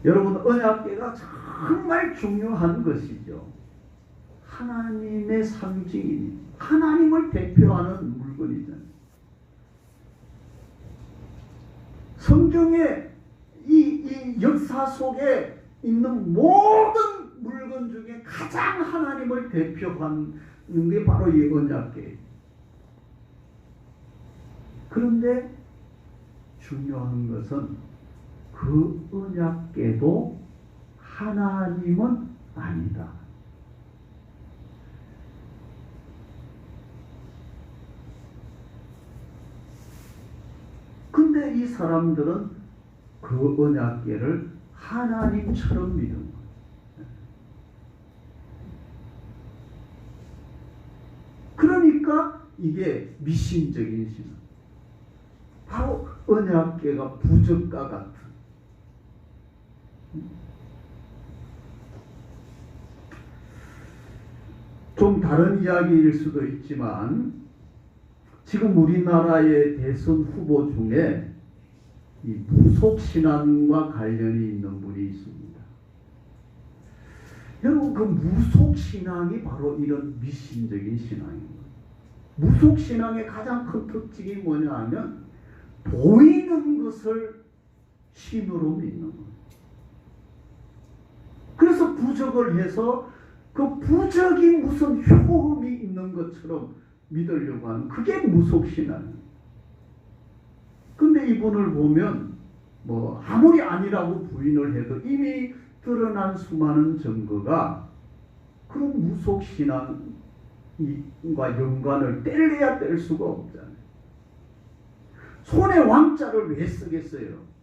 여러분, 언약궤가 정말 중요한 것이죠. 하나님의 상징이니 하나님을 대표하는 물건이잖아요. 성경에 이 이 역사 속에 있는 모든 물건 중에 가장 하나님을 대표하는 게 바로 이 언약궤. 그런데 중요한 것은 그 언약궤도 하나님은 아니다. 근데 이 사람들은 그 언약궤를 하나님처럼 믿은 거예요. 그러니까 이게 미신적인 신앙. 바로 언약궤가 부적과 같은. 좀 다른 이야기일 수도 있지만 지금 우리나라의 대선 후보 중에 이 무속신앙과 관련이 있는 분이 있습니다. 여러분, 그 무속신앙이 바로 이런 미신적인 신앙입니다. 무속신앙의 가장 큰 특징이 뭐냐 하면 보이는 것을 신으로 믿는 거예요. 그래서 부적을 해서 그 부적이 무슨 효험이 있는 것처럼 믿으려고 하는 그게 무속신앙이에요. 근데 이분을 보면 뭐 아무리 아니라고 부인을 해도 이미 드러난 수많은 증거가 그런 무속신앙과 연관을 뗄래야 뗄 수가 없잖아요. 손에 왕자를 왜 쓰겠어요?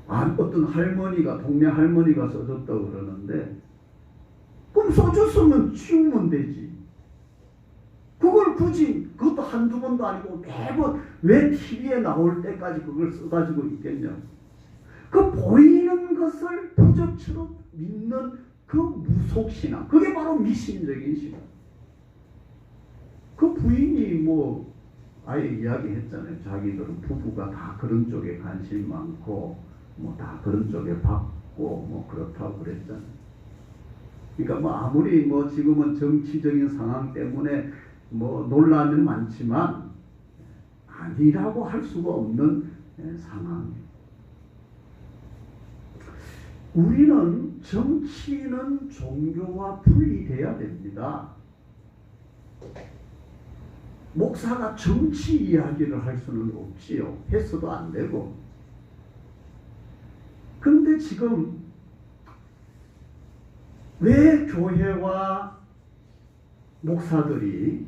어떤 할머니가, 동네 할머니가 써줬다고 그러는데, 그럼 써줬으면 치우면 되지. 그걸 굳이, 그것도 한두 번도 아니고 매번 왜 TV에 나올 때까지 그걸 써가지고 있겠냐고. 그 보이는 것을 부적처럼 믿는 그 무속신앙, 그게 바로 미신적인 신앙. 그 부인이 뭐 아예 이야기했잖아요. 자기들은 부부가 다 그런 쪽에 관심 많고 뭐 다 그런 쪽에 받고 뭐 그렇다고 그랬잖아요. 그러니까 뭐 아무리 뭐 지금은 정치적인 상황 때문에 뭐 논란은 많지만 아니라고 할 수가 없는 상황이에요. 우리는 정치는 종교와 분리돼야 됩니다. 목사가 정치 이야기를 할 수는 없지요. 했어도 안 되고. 근데 지금 왜 교회와 목사들이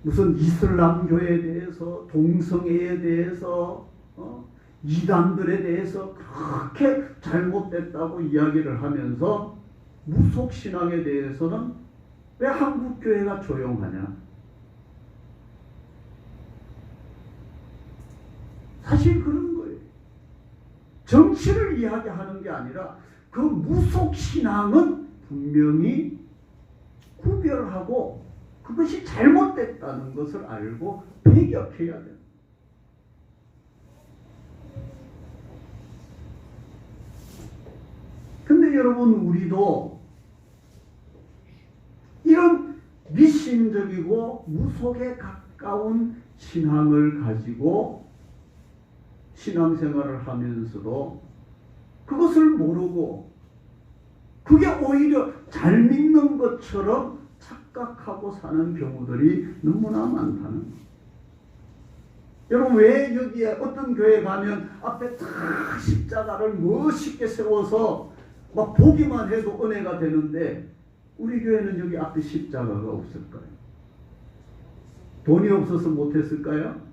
무슨 이슬람교에 대해서, 동성애에 대해서, 이단들에 대해서 그렇게 잘못됐다고 이야기를 하면서 무속신앙에 대해서는 왜 한국교회가 조용하냐? 사실 그런 거예요. 정치를 이야기하는 게 아니라 그 무속신앙은 분명히 구별하고 그것이 잘못됐다는 것을 알고 배격해야 돼요. 근데 여러분, 우리도 이런 미신적이고 무속에 가까운 신앙을 가지고 신앙생활을 하면서도 그것을 모르고 그게 오히려 잘 믿는 것처럼 착각하고 사는 경우들이 너무나 많다는 거예요. 여러분, 왜 여기에 어떤 교회 가면 앞에 다 십자가를 멋있게 세워서 막 보기만 해도 은혜가 되는데 우리 교회는 여기 앞에 십자가가 없을까요? 돈이 없어서 못했을까요?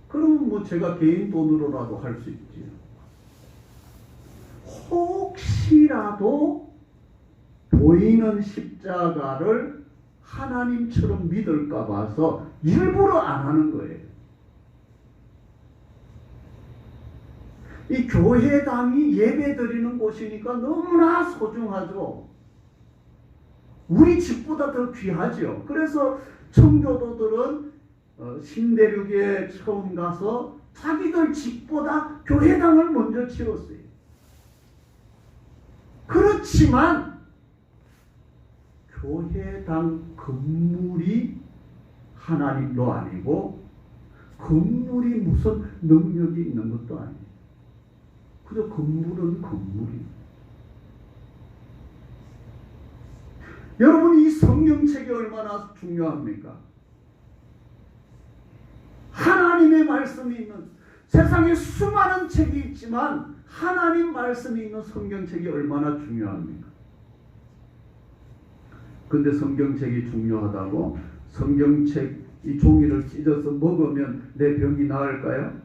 그럼 뭐 제가 개인 돈으로라도 할 수 있지요. 혹시라도 보이는 십자가를 하나님처럼 믿을까 봐서 일부러 안 하는 거예요. 이 교회당이 예배 드리는 곳이니까 너무나 소중하죠. 우리 집보다 더 귀하죠. 그래서 청교도들은 신대륙에 처음 가서 자기들 집보다 교회당을 먼저 치웠어요. 그렇지만 교회당 건물이 하나님도 아니고 건물이 무슨 능력이 있는 것도 아니에요. 그저 건물은 건물이에요. 여러분, 이 성경책이 얼마나 중요합니까? 하나님의 말씀이 있는, 세상에 수많은 책이 있지만 하나님 말씀이 있는 성경책이 얼마나 중요합니까? 근데 성경책이 중요하다고 성경책 이 종이를 찢어서 먹으면 내 병이 나을까요?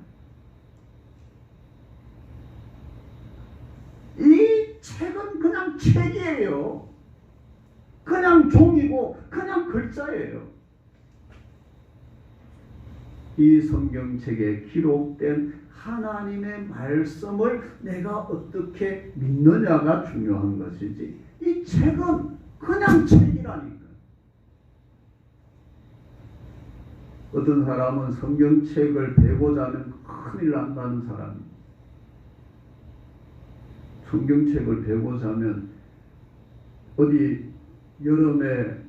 이 책은 그냥 책이에요. 그냥 종이고 그냥 글자예요. 이 성경책에 기록된 하나님의 말씀을 내가 어떻게 믿느냐가 중요한 것이지, 이 책은 그냥 책이라니까. 어떤 사람은 성경책을 베고자 하면 큰일 난다는 사람이, 성경책을 베고자 하면 어디 여름에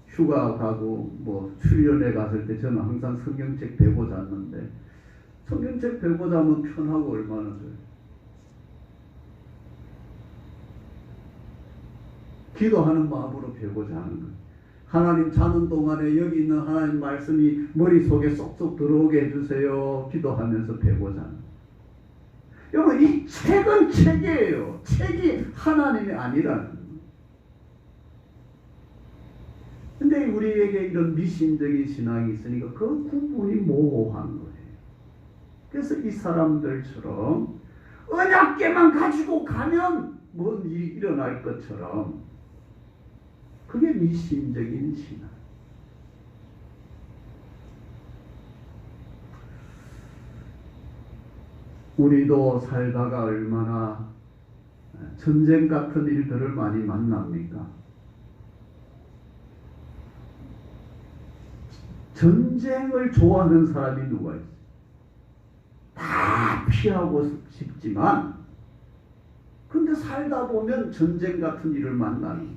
휴가 가고 뭐 수련회 갔을 때 저는 항상 성경책 베고 잤는데, 성경책 베고 자면 편하고 얼마나 좋아요. 기도하는 마음으로 베고 자는 거예요. 하나님, 자는 동안에 여기 있는 하나님 말씀이 머릿속에 쏙쏙 들어오게 해주세요. 기도하면서 베고 자는 거예요. 여러분, 이 책은 책이에요. 책이 하나님이 아니라는 거예요. 근데 우리에게 이런 미신적인 신앙이 있으니까 그 구분이 모호한 거예요. 그래서 이 사람들처럼 언약궤만 가지고 가면 뭔 일이 일어날 것처럼, 그게 미신적인 신앙. 우리도 살다가 얼마나 전쟁 같은 일들을 많이 만납니까? 전쟁을 좋아하는 사람이 누가 있어요? 다 피하고 싶지만, 근데 살다 보면 전쟁 같은 일을 만나는 거예요.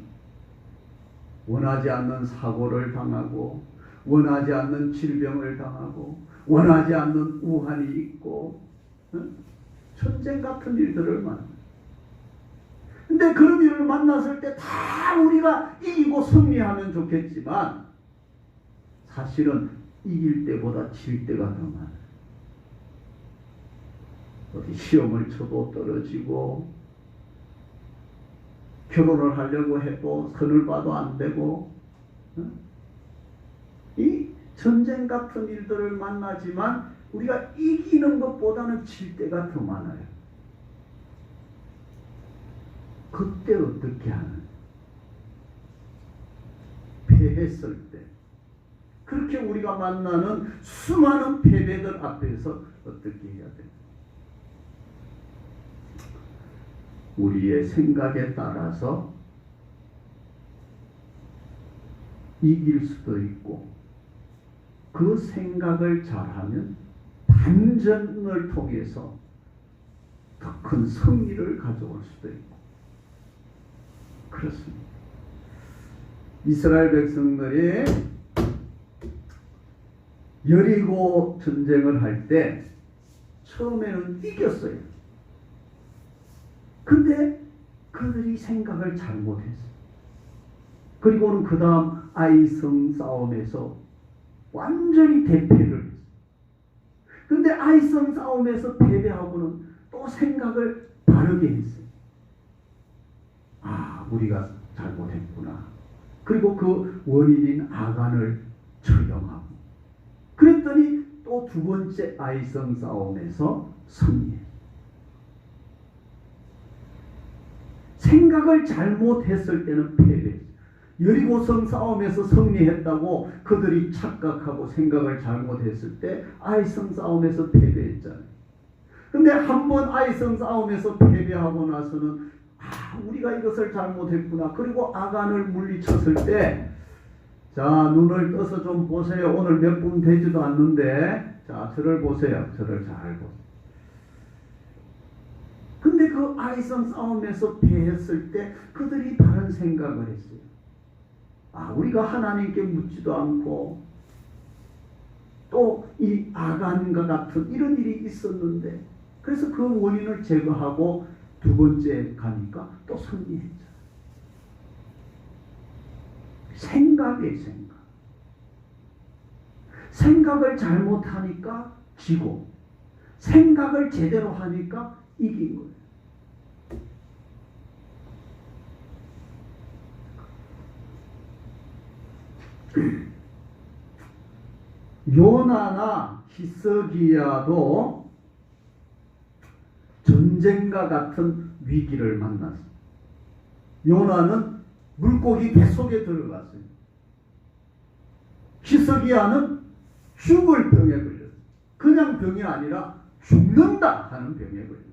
원하지 않는 사고를 당하고, 원하지 않는 질병을 당하고, 원하지 않는 우환이 있고, 전쟁 같은 일들을 만나요. 근데 그런 일을 만났을 때 다 우리가 이기고 승리하면 좋겠지만, 사실은 이길 때보다 질 때가 더 많아요. 어디 시험을 쳐도 떨어지고, 결혼을 하려고 해도 선을 봐도 안 되고, 이 전쟁 같은 일들을 만나지만 우리가 이기는 것보다는 질 때가 더 많아요. 그때 어떻게 하는? 패했을 때, 그렇게 우리가 만나는 수많은 패배들 앞에서 어떻게 해야 돼요? 우리의 생각에 따라서 이길 수도 있고, 그 생각을 잘하면 반전을 통해서 더 큰 승리를 가져올 수도 있고, 그렇습니다. 이스라엘 백성들이 여리고 전쟁을 할 때 처음에는 이겼어요. 근데 그들이 생각을 잘못했어요. 그리고는 그 다음 아이성 싸움에서 완전히 대패를 했어요. 근데 아이성 싸움에서 패배하고는 또 생각을 바르게 했어요. 아, 우리가 잘못했구나. 그리고 그 원인인 아간을 처형하고, 그랬더니 또 두 번째 아이성 싸움에서 승리했어요. 생각을 잘못했을 때는 패배했어요. 여리고성 싸움에서 승리했다고 그들이 착각하고 생각을 잘못했을 때 아이성 싸움에서 패배했잖아요. 근데 한번 아이성 싸움에서 패배하고 나서는 우리가 이것을 잘못했구나. 그리고 아간을 물리쳤을 때, 자, 눈을 떠서 좀 보세요. 오늘 몇 분 되지도 않는데, 자, 저를 보세요. 저를 잘 보세요. 근데 그 아이성 싸움에서 패했을 때 그들이 다른 생각을 했어요. 아, 우리가 하나님께 묻지도 않고 또 이 아간과 같은 이런 일이 있었는데 그래서 그 원인을 제거하고 두 번째 가니까 또 승리했죠. 생각이에요, 생각. 생각을 잘못하니까 지고 생각을 제대로 하니까 이긴 거예요. 요나나 히스기야도 전쟁과 같은 위기를 만났어요. 요나는 물고기 뱃속에 들어갔어요. 히스기야는 죽을 병에 걸렸어요. 그냥 병이 아니라 죽는다 하는 병에 걸렸어요.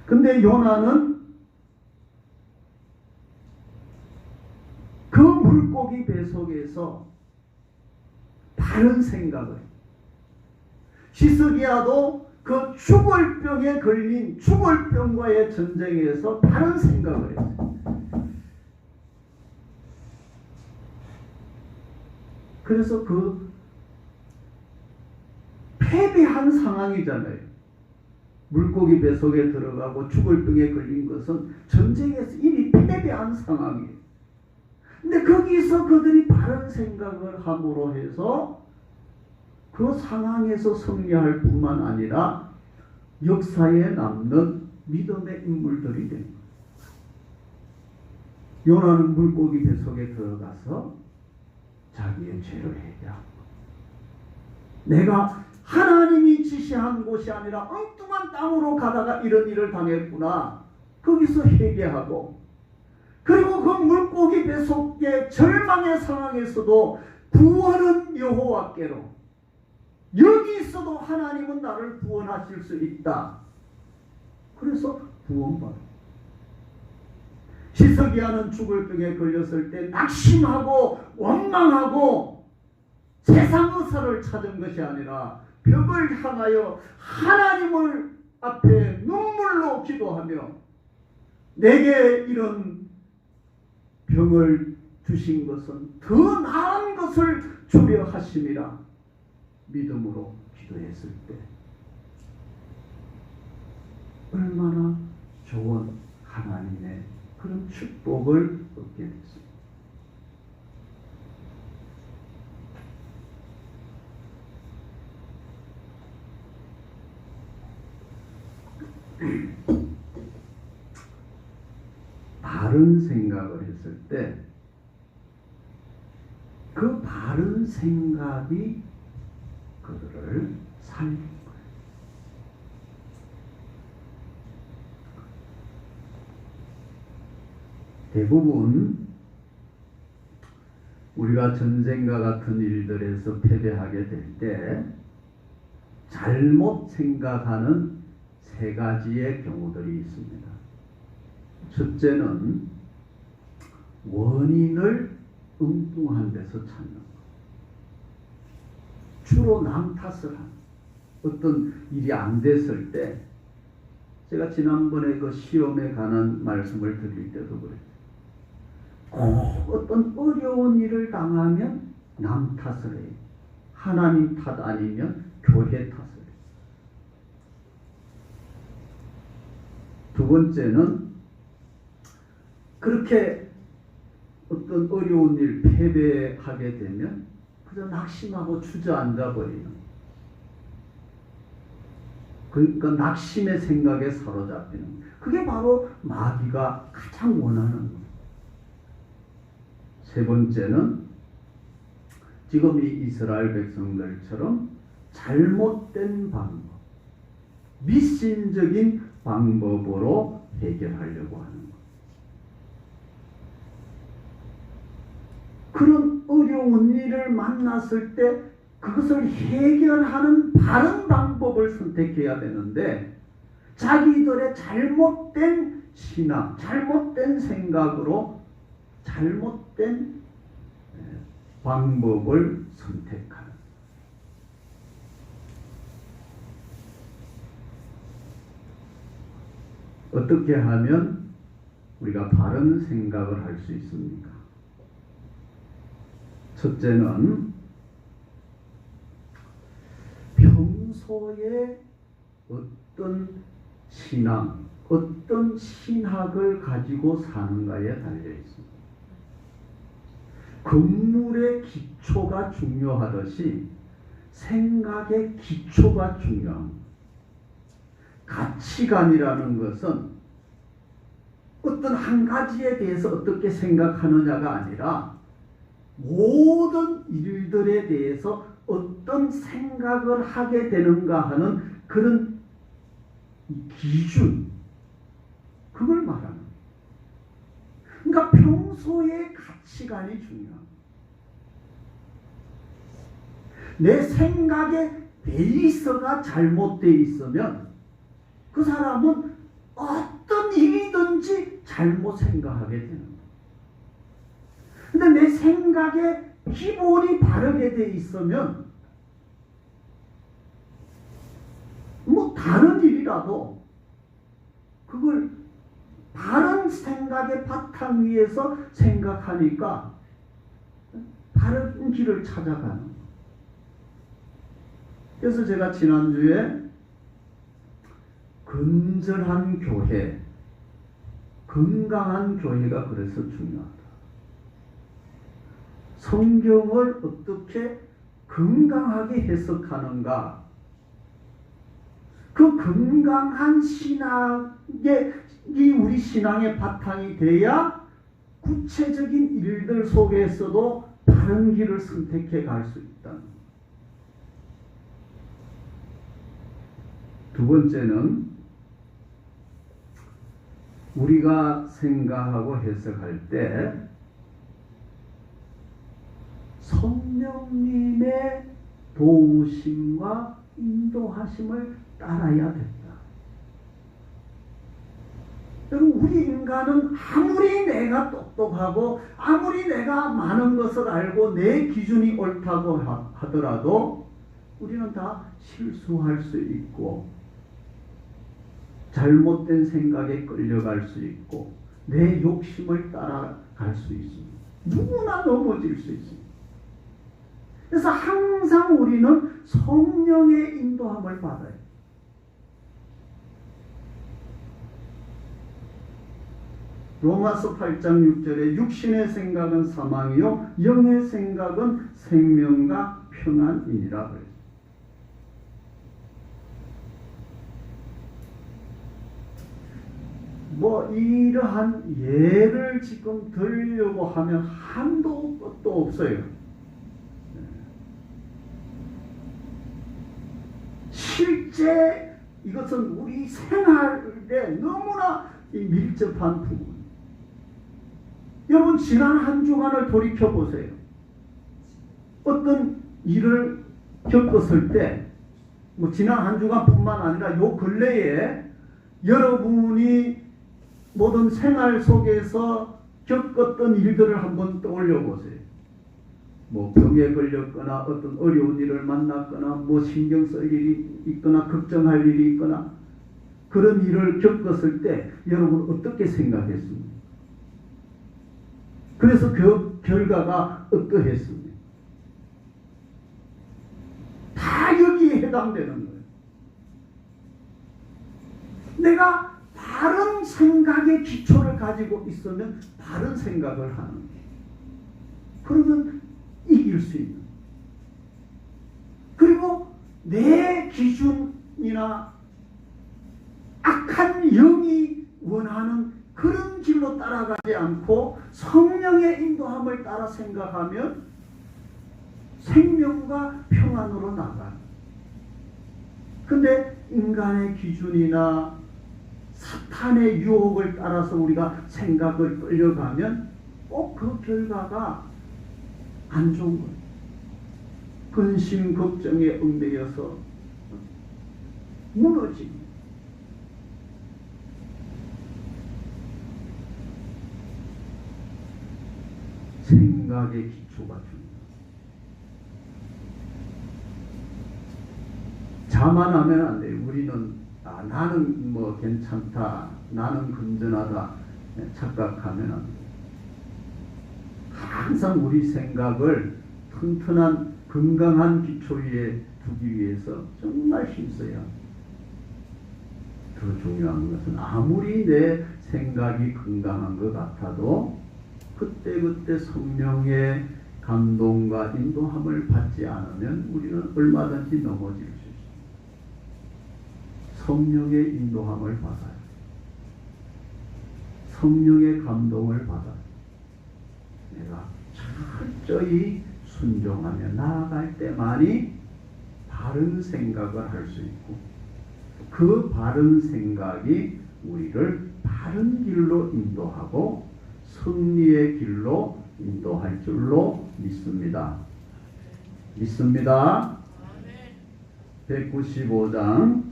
근데 요나는 그 물고기 뱃속에서 바른 생각을, 히스기야도 그 죽을 병에 걸린 죽을 병과의 전쟁에서 바른 생각을 했어요. 그래서 그 패배한 상황이잖아요. 물고기 뱃속에 들어가고 죽을 병에 걸린 것은 전쟁에서 이미 패배한 상황이에요. 근데 거기서 그들이 바른 생각을 함으로 해서 그 상황에서 승리할 뿐만 아니라 역사에 남는 믿음의 인물들이 된 거예요. 요나는 물고기 뱃속에 들어가서 자기의 죄를 해결하고, 내가 하나님이 지시한 곳이 아니라 엉뚱한 땅으로 가다가 이런 일을 당했구나, 거기서 회개하고, 그리고 그 물고기 뱃속의 절망의 상황에서도 구원은 여호와께로, 여기 있어도 하나님은 나를 구원하실 수 있다. 그래서 구원받아. 히스기야는 죽을 병에 걸렸을 때 낙심하고 원망하고 세상 의사를 찾은 것이 아니라 벽을 향하여 하나님을 앞에 눈물로 기도하며, 내게 이런 병을 주신 것은 더 나은 것을 주려 하심이라 믿음으로 기도했을 때 얼마나 좋은 하나님의 그런 축복을 얻게 됐습니다. 바른 생각을 했을 때 그 바른 생각이 그들을 살린 거예요. 대부분 우리가 전쟁과 같은 일들에서 패배하게 될 때 잘못 생각하는 세 가지의 경우들이 있습니다. 첫째는 원인을 엉뚱한 데서 찾는 것. 주로 남 탓을 하는, 어떤 일이 안 됐을 때, 제가 지난번에 그 시험에 관한 말씀을 드릴 때도 그랬어요. 어떤 어려운 일을 당하면 남 탓을 해요. 하나님 탓 아니면 교회 탓을 해요. 두 번째는 그렇게 어떤 어려운 일 패배하게 되면 그저 낙심하고 주저앉아 버리는, 그러니까 낙심의 생각에 사로잡히는, 그게 바로 마귀가 가장 원하는 거예요. 세 번째는 지금 이 이스라엘 백성들처럼 잘못된 방법, 미신적인 방법으로 해결하려고 하는 것. 그런 어려운 일을 만났을 때 그것을 해결하는 바른 방법을 선택해야 되는데, 자기들의 잘못된 신앙, 잘못된 생각으로 잘못된 방법을 선택하는. 어떻게 하면 우리가 바른 생각을 할 수 있습니까? 첫째는 평소에 어떤 신앙, 어떤 신학을 가지고 사는가에 달려 있습니다. 건물의 기초가 중요하듯이 생각의 기초가 중요합니다. 가치관이라는 것은 어떤 한 가지에 대해서 어떻게 생각하느냐가 아니라 모든 일들에 대해서 어떤 생각을 하게 되는가 하는 그런 기준, 그걸 말하는 거예요. 그러니까 평소의 가치관이 중요합니다. 내 생각의 베이스가 잘못되어 있으면 그 사람은 어떤 일이든지 잘못 생각하게 되는 거예요. 근데 내 생각의 기본이 바르게 되어 있으면 뭐 다른 일이라도 그걸 바른 생각의 바탕 위에서 생각하니까 바른 길을 찾아가는 거예요. 그래서 제가 지난주에 건전한 교회, 건강한 교회가 그래서 중요하다. 성경을 어떻게 건강하게 해석하는가, 그 건강한 신학이 우리 신앙의 바탕이 돼야 구체적인 일들 속에서도 바른 길을 선택해 갈 수 있다. 두 번째는 우리가 생각하고 해석할 때 성령님의 도우심과 인도하심을 따라야 된다. 여러분, 우리 인간은 아무리 내가 똑똑하고 아무리 내가 많은 것을 알고 내 기준이 옳다고 하더라도 우리는 다 실수할 수 있고 잘못된 생각에 끌려갈 수 있고 내 욕심을 따라갈 수 있습니다. 누구나 넘어질 수 있습니다. 그래서 항상 우리는 성령의 인도함을 받아요. 로마서 8장 6절에 육신의 생각은 사망이요 영의 생각은 생명과 평안이니라 그랬어요. 뭐 이러한 예를 지금 들려고 하면 한도 끝도 없어요. 실제 이것은 우리 생활에 너무나 밀접한 부분. 여러분, 지난 한 주간을 돌이켜 보세요. 어떤 일을 겪었을 때, 뭐 지난 한 주간뿐만 아니라 요 근래에 여러분이 모든 생활 속에서 겪었던 일들을 한번 떠올려 보세요. 뭐 병에 걸렸거나 어떤 어려운 일을 만났거나 뭐 신경 쓸 일이 있거나 걱정할 일이 있거나 그런 일을 겪었을 때 여러분 어떻게 생각했습니까? 그래서 그 결과가 어떠했습니까? 다 여기에 해당되는 거예요. 내가 바른 생각의 기초를 가지고 있으면 바른 생각을 하는 거예요. 그러면 이길 수 있는. 그리고 내 기준이나 악한 영이 원하는 그런 길로 따라가지 않고 성령의 인도함을 따라 생각하면 생명과 평안으로 나가요. 근데 인간의 기준이나 사탄의 유혹을 따라서 우리가 생각을 끌려가면 꼭 그 결과가 안 좋은 거예요. 근심 걱정에 얽매여서 무너집니다. 생각의 기초가 중요해요. 자만하면 안 돼요. 우리는 나는 뭐 괜찮다, 나는 건전하다 착각하면 안 돼요. 항상 우리 생각을 튼튼한 건강한 기초 위에 두기 위해서 정말 힘써야 합니다. 더 중요한 것은 아무리 내 생각이 건강한 것 같아도 그때그때 성령의 감동과 인도함을 받지 않으면 우리는 얼마든지 넘어질 수 있습니다. 성령의 인도함을 받아요. 성령의 감동을 받아요. 내가 철저히 순종하며 나아갈 때만이 바른 생각을 할 수 있고 그 바른 생각이 우리를 바른 길로 인도하고 승리의 길로 인도할 줄로 믿습니다. 믿습니다. 195장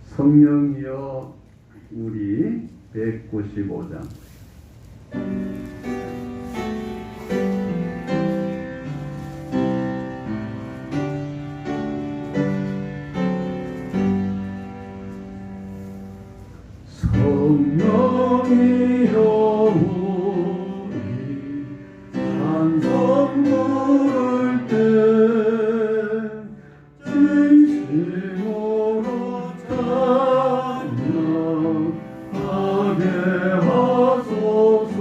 성령이여 우리 195장 성령이여 우리 찬송 부를 때 진심으로 찬양하게 하소서.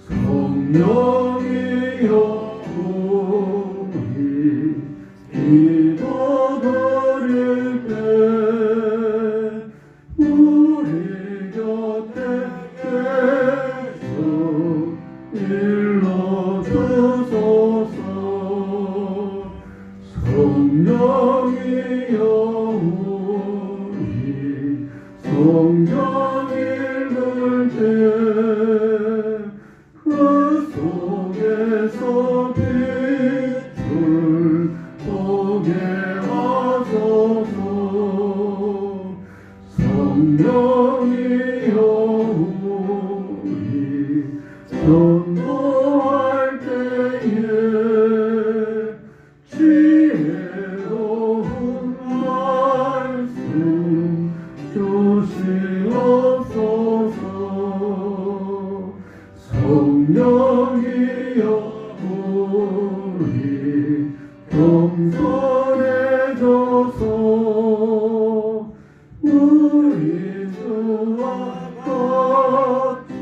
성령이여 우리 기도 드릴 때 우리 곁에 계속 일러주소서. 성령이여 우리 성경 읽을 때 그 속에서 빛을 보게 하소서. 성령이여 우리 전도할 때에 지혜로운 말씀 주시옵소서. 성령이여 우리 겸손해져서 우리 주와 같이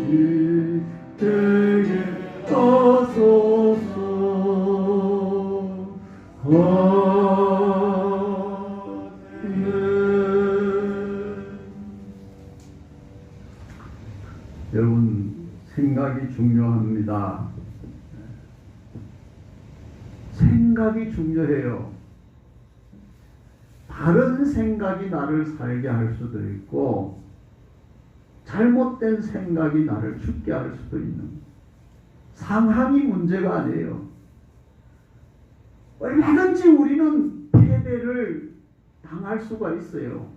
되게 하소서. 아멘. 여러분 생각이 중요합니다. 생각이 중요해요. 바른 생각이 나를 살게 할 수도 있고 잘못된 생각이 나를 죽게 할 수도 있는 상황이 문제가 아니에요. 얼마든지 우리는 패배를 당할 수가 있어요.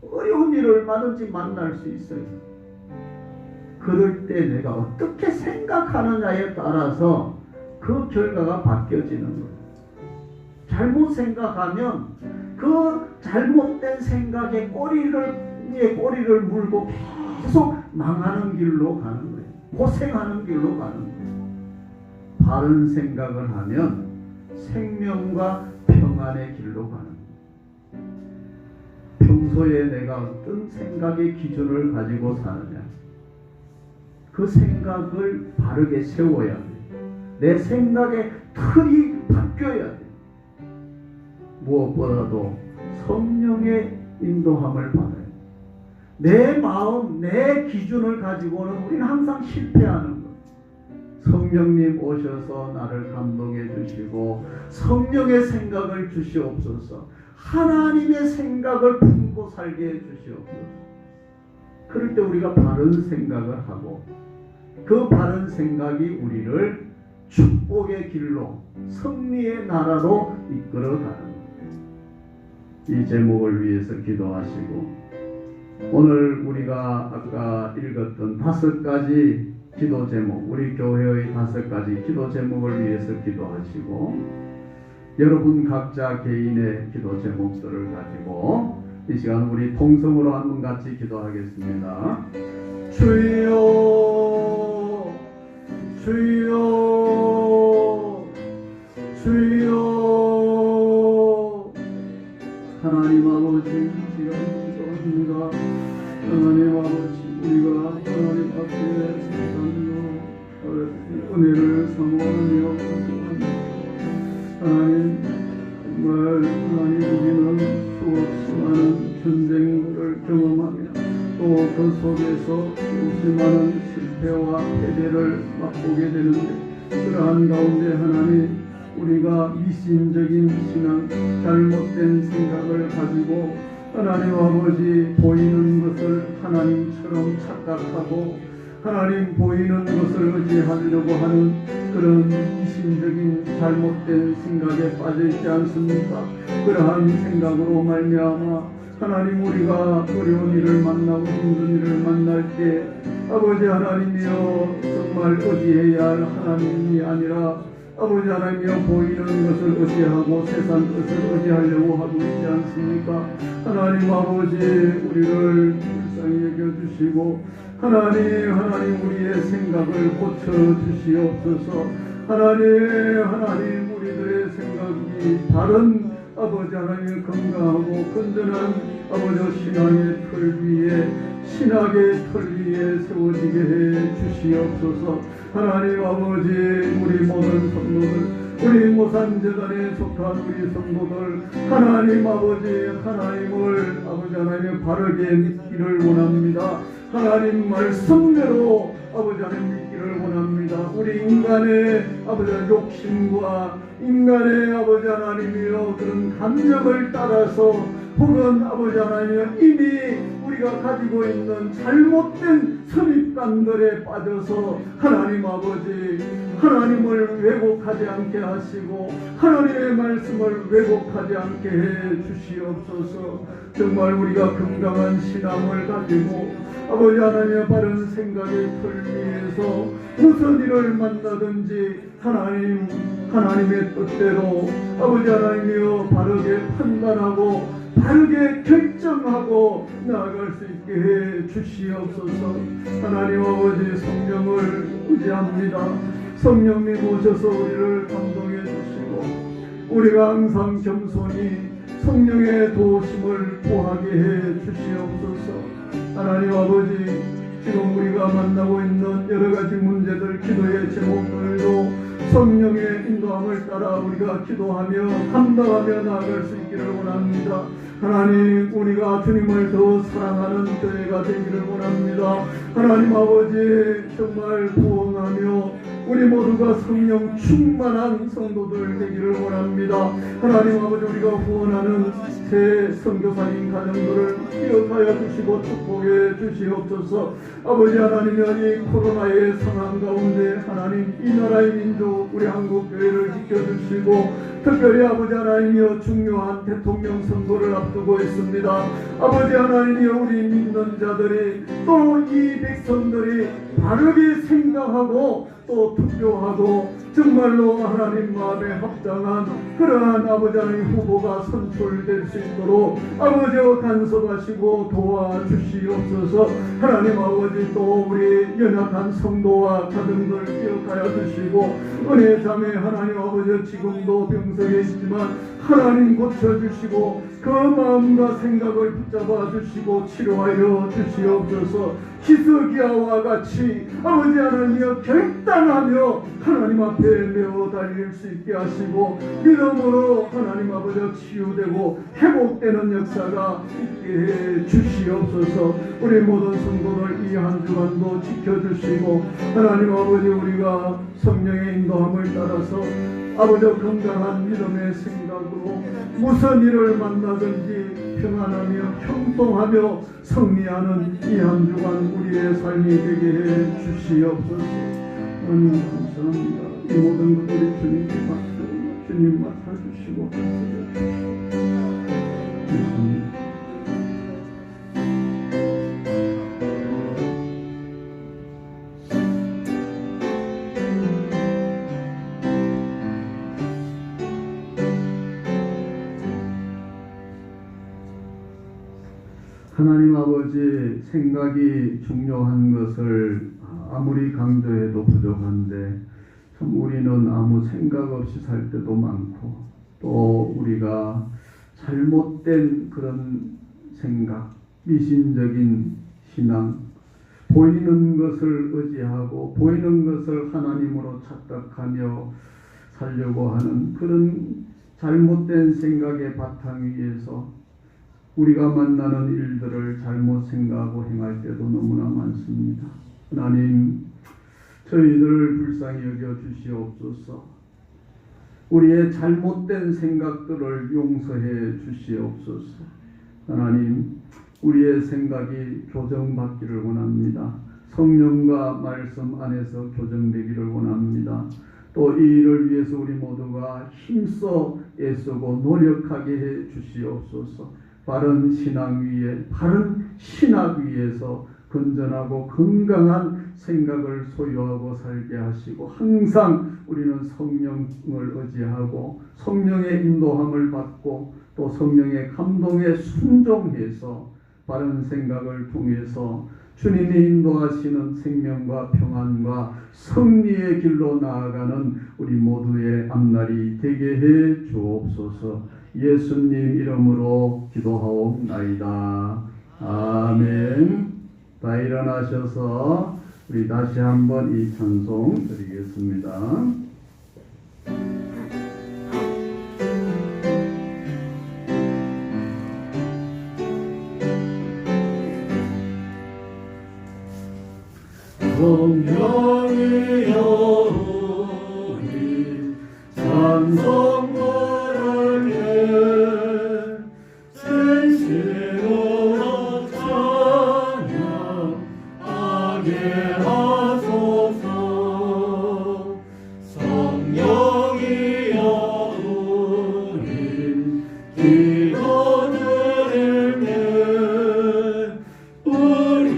어려운 일을 얼마든지 만날 수 있어요. 그럴 때 내가 어떻게 생각하느냐에 따라서 그 결과가 바뀌어지는 거예요. 잘못 생각하면 그 잘못된 생각에 꼬리를 물고 계속 망하는 길로 가는 거예요. 고생하는 길로 가는 거예요. 바른 생각을 하면 생명과 평안의 길로 가는 거예요. 평소에 내가 어떤 생각의 기준을 가지고 사느냐, 그 생각을 바르게 세워야 돼요. 내 생각의 틀이 바뀌어야 돼요. 무엇보다도 성령의 인도함을 받아요. 내 마음, 내 기준을 가지고는 우리는 항상 실패하는 거예요. 성령님 오셔서 나를 감동해 주시고 성령의 생각을 주시옵소서. 하나님의 생각을 품고 살게 해 주시옵소서. 그럴 때 우리가 바른 생각을 하고 그 바른 생각이 우리를 축복의 길로 승리의 나라로 이끌어가는 거예요. 이 제목을 위해서 기도하시고 오늘 우리가 아까 읽었던 5가지 기도 제목, 우리 교회의 5가지 기도 제목을 위해서 기도하시고 여러분 각자 개인의 기도 제목들을 가지고 이 시간 우리 통성으로 한번 같이 기도하겠습니다. 주여 주여 주여 하나님 아버지 기도합니다. 하나님 아버지 우리가 하나님 앞에 은혜를 사모하며 하나님 정말 하나님 우리는 수없이 많은 전쟁들을 경험하며 또 그 속에서 수없이 많은 실패와 패배를 맛보게 되는데 그러한 가운데 하나님 우리가 미신적인 신앙 잘못된 생각을 가지고 하나님 아버지 보이는 것을 하나님처럼 착각하고 하나님 보이는 것을 의지하려고 하는 그런 미신적인 잘못된 생각에 빠져있지 않습니까? 그러한 생각으로 말미암아 하나님 우리가 어려운 일을 만나고 힘든 일을 만날 때 아버지 하나님이여 정말 의지해야 할 하나님이 아니라 아버지 하나님이여 보이는 것을 의지하고 세상 것을 의지하려고 하고 있지 않습니까? 하나님 아버지 우리를 불쌍히 여겨주시고 하나님 우리의 생각을 고쳐주시옵소서. 하나님 우리들의 생각이 다른 아버지 하나님의 건강하고 건전한 아버지 신앙의 틀 위에 신학의 틀 위에 세워지게 해 주시옵소서. 하나님 아버지 우리 모든 성도들 우리 모산재단에 속한 우리 성도들 하나님 아버지 하나님을 아버지 하나님 바르게 믿기를 원합니다. 하나님 말씀대로 아버지 하나님 믿기를 원합니다. 우리 인간의 아버지 하나님 욕심과 인간의 아버지 하나님이여 그런 감정을 따라서 혹은 아버지 하나님이여 이미 우리가 가지고 있는 잘못된 선입관들에 빠져서 하나님 아버지 하나님을 왜곡하지 않게 하시고 하나님의 말씀을 왜곡하지 않게 해 주시옵소서. 정말 우리가 건강한 신앙을 가지고 아버지 하나님의 바른 생각의 틀 위에서 무슨 일을 만나든지 하나님의 뜻대로 아버지 하나님이여 바르게 판단하고 바르게 결정하고 나아갈 수 있게 해 주시옵소서. 하나님 아버지 성령을 의지합니다. 성령님 오셔서 우리를 감동해 주시고 우리가 항상 겸손히 성령의 도우심을 구하게 해 주시옵소서. 하나님 아버지 지금 우리가 만나고 있는 여러 가지 문제들 기도의 제목들도 성령의 인도함을 따라 우리가 기도하며 감당하며 나아갈 수 있기를 원합니다. 하나님 우리가 주님을 더 사랑하는 교회가 되기를 원합니다. 하나님 아버지 정말 부흥하며 우리 모두가 성령 충만한 성도들 되기를 원합니다. 하나님 아버지 우리가 후원하는 새 선교사님 가정들을 기억하여 주시고 축복해 주시옵소서. 아버지 하나님이 이 코로나의 상황 가운데 하나님 이 나라의 민족 우리 한국교회를 지켜주시고 특별히 아버지 하나님이여 중요한 대통령 선거를 앞두고 있습니다. 아버지 하나님이여 우리 믿는 자들이 또 이 백성들이 바르게 생각하고 또 투표하고 정말로 하나님 마음에 합당한 그러한 아버지 하나님 후보가 선출될 수 있도록 아버지여 간섭하시고 도와주시옵소서. 하나님 아버지 또 우리 연약한 성도와 가정들 기억하여 주시고 은혜 자매 하나님 아버지 지금도 병석에 있지만 하나님 고쳐주시고 그 마음과 생각을 붙잡아 주시고 치료하여 주시옵소서. 히스기야와 같이 아버지 하나님이여 결단하며 하나님 앞에 메어 달릴 수 있게 하시고 믿음으로 하나님 아버지 치유되고 회복되는 역사가 있게 해 주시옵소서. 우리 모든 성도들 이 한 주간도 지켜주시고 하나님 아버지 우리가 성령의 인도함을 따라서 아버지 건강한 믿음의 생각으로 무슨 일을 만나든지 평안하며 형통하며 승리하는 이 한 주간 우리의 삶이 되게 해 주시옵소서. 하나님 감사합니다. 이 모든 것들이 주님께 받고 주님 맡아주시고 감사합니다. 하나님 아버지 생각이 중요한 것을 아무리 강조해도 부족한데 참 우리는 아무 생각 없이 살 때도 많고 또 우리가 잘못된 그런 생각, 미신적인 신앙, 보이는 것을 의지하고 보이는 것을 하나님으로 착각하며 살려고 하는 그런 잘못된 생각의 바탕 위에서 우리가 만나는 일들을 잘못 생각하고 행할 때도 너무나 많습니다. 하나님, 저희들을 불쌍히 여겨 주시옵소서. 우리의 잘못된 생각들을 용서해 주시옵소서. 하나님, 우리의 생각이 교정받기를 원합니다. 성령과 말씀 안에서 교정되기를 원합니다. 또 이 일을 위해서 우리 모두가 힘써 애쓰고 노력하게 해 주시옵소서. 바른 신앙 위에, 바른 신학 위에서 건전하고 건강한 생각을 소유하고 살게 하시고 항상 우리는 성령을 의지하고 성령의 인도함을 받고 또 성령의 감동에 순종해서 바른 생각을 통해서 주님이 인도하시는 생명과 평안과 승리의 길로 나아가는 우리 모두의 앞날이 되게 해 주옵소서. 예수님 이름으로 기도하옵나이다. 아멘. 다 일어나셔서 우리 다시 한번 이 찬송 드리겠습니다. 성령이여 우리 찬송 부르게 진실로 찬양하게 하소서. 성령이여 우리 기도 드리네 우리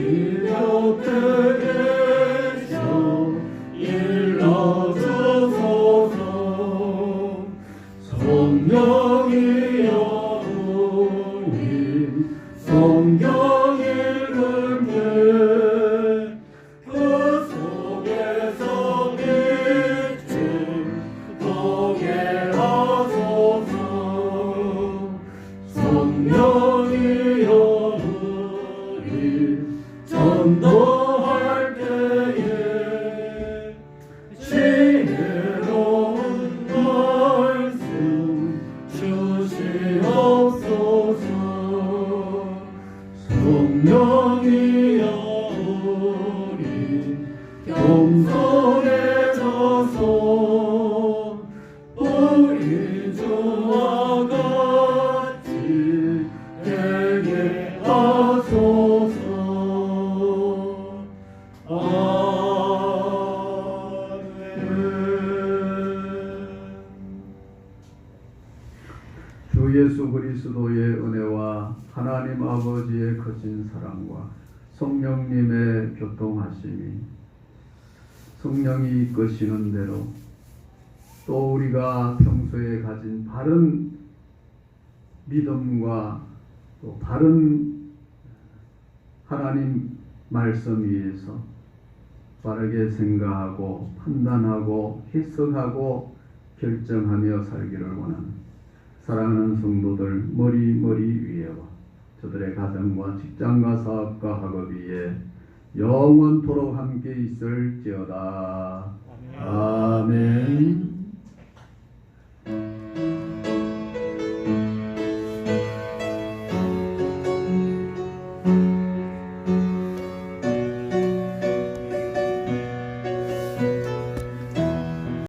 곁에 일러주소서. 성령이여 우리 성경 읽을 때 그 속에서 빛을 보게 하소서. 성령이여 우리 전도할 때에 지혜로운 말씀 주시옵소서. 성령이여 우리 겸손해져서 우리 주와 같이 되게 하소서. 주 예수 그리스도의 은혜와 하나님 아버지의 거친 사랑과 성령님의 교통하심이 성령이 이끄시는 대로 또 우리가 평소에 가진 바른 믿음과 또 바른 하나님 말씀 위에서 바르게 생각하고 판단하고 해석하고 결정하며 살기를 원하는 사랑하는 성도들 머리 위에와 저들의 가정과 직장과 사업과 학업 위에 영원토록 함께 있을지어다. 아멘.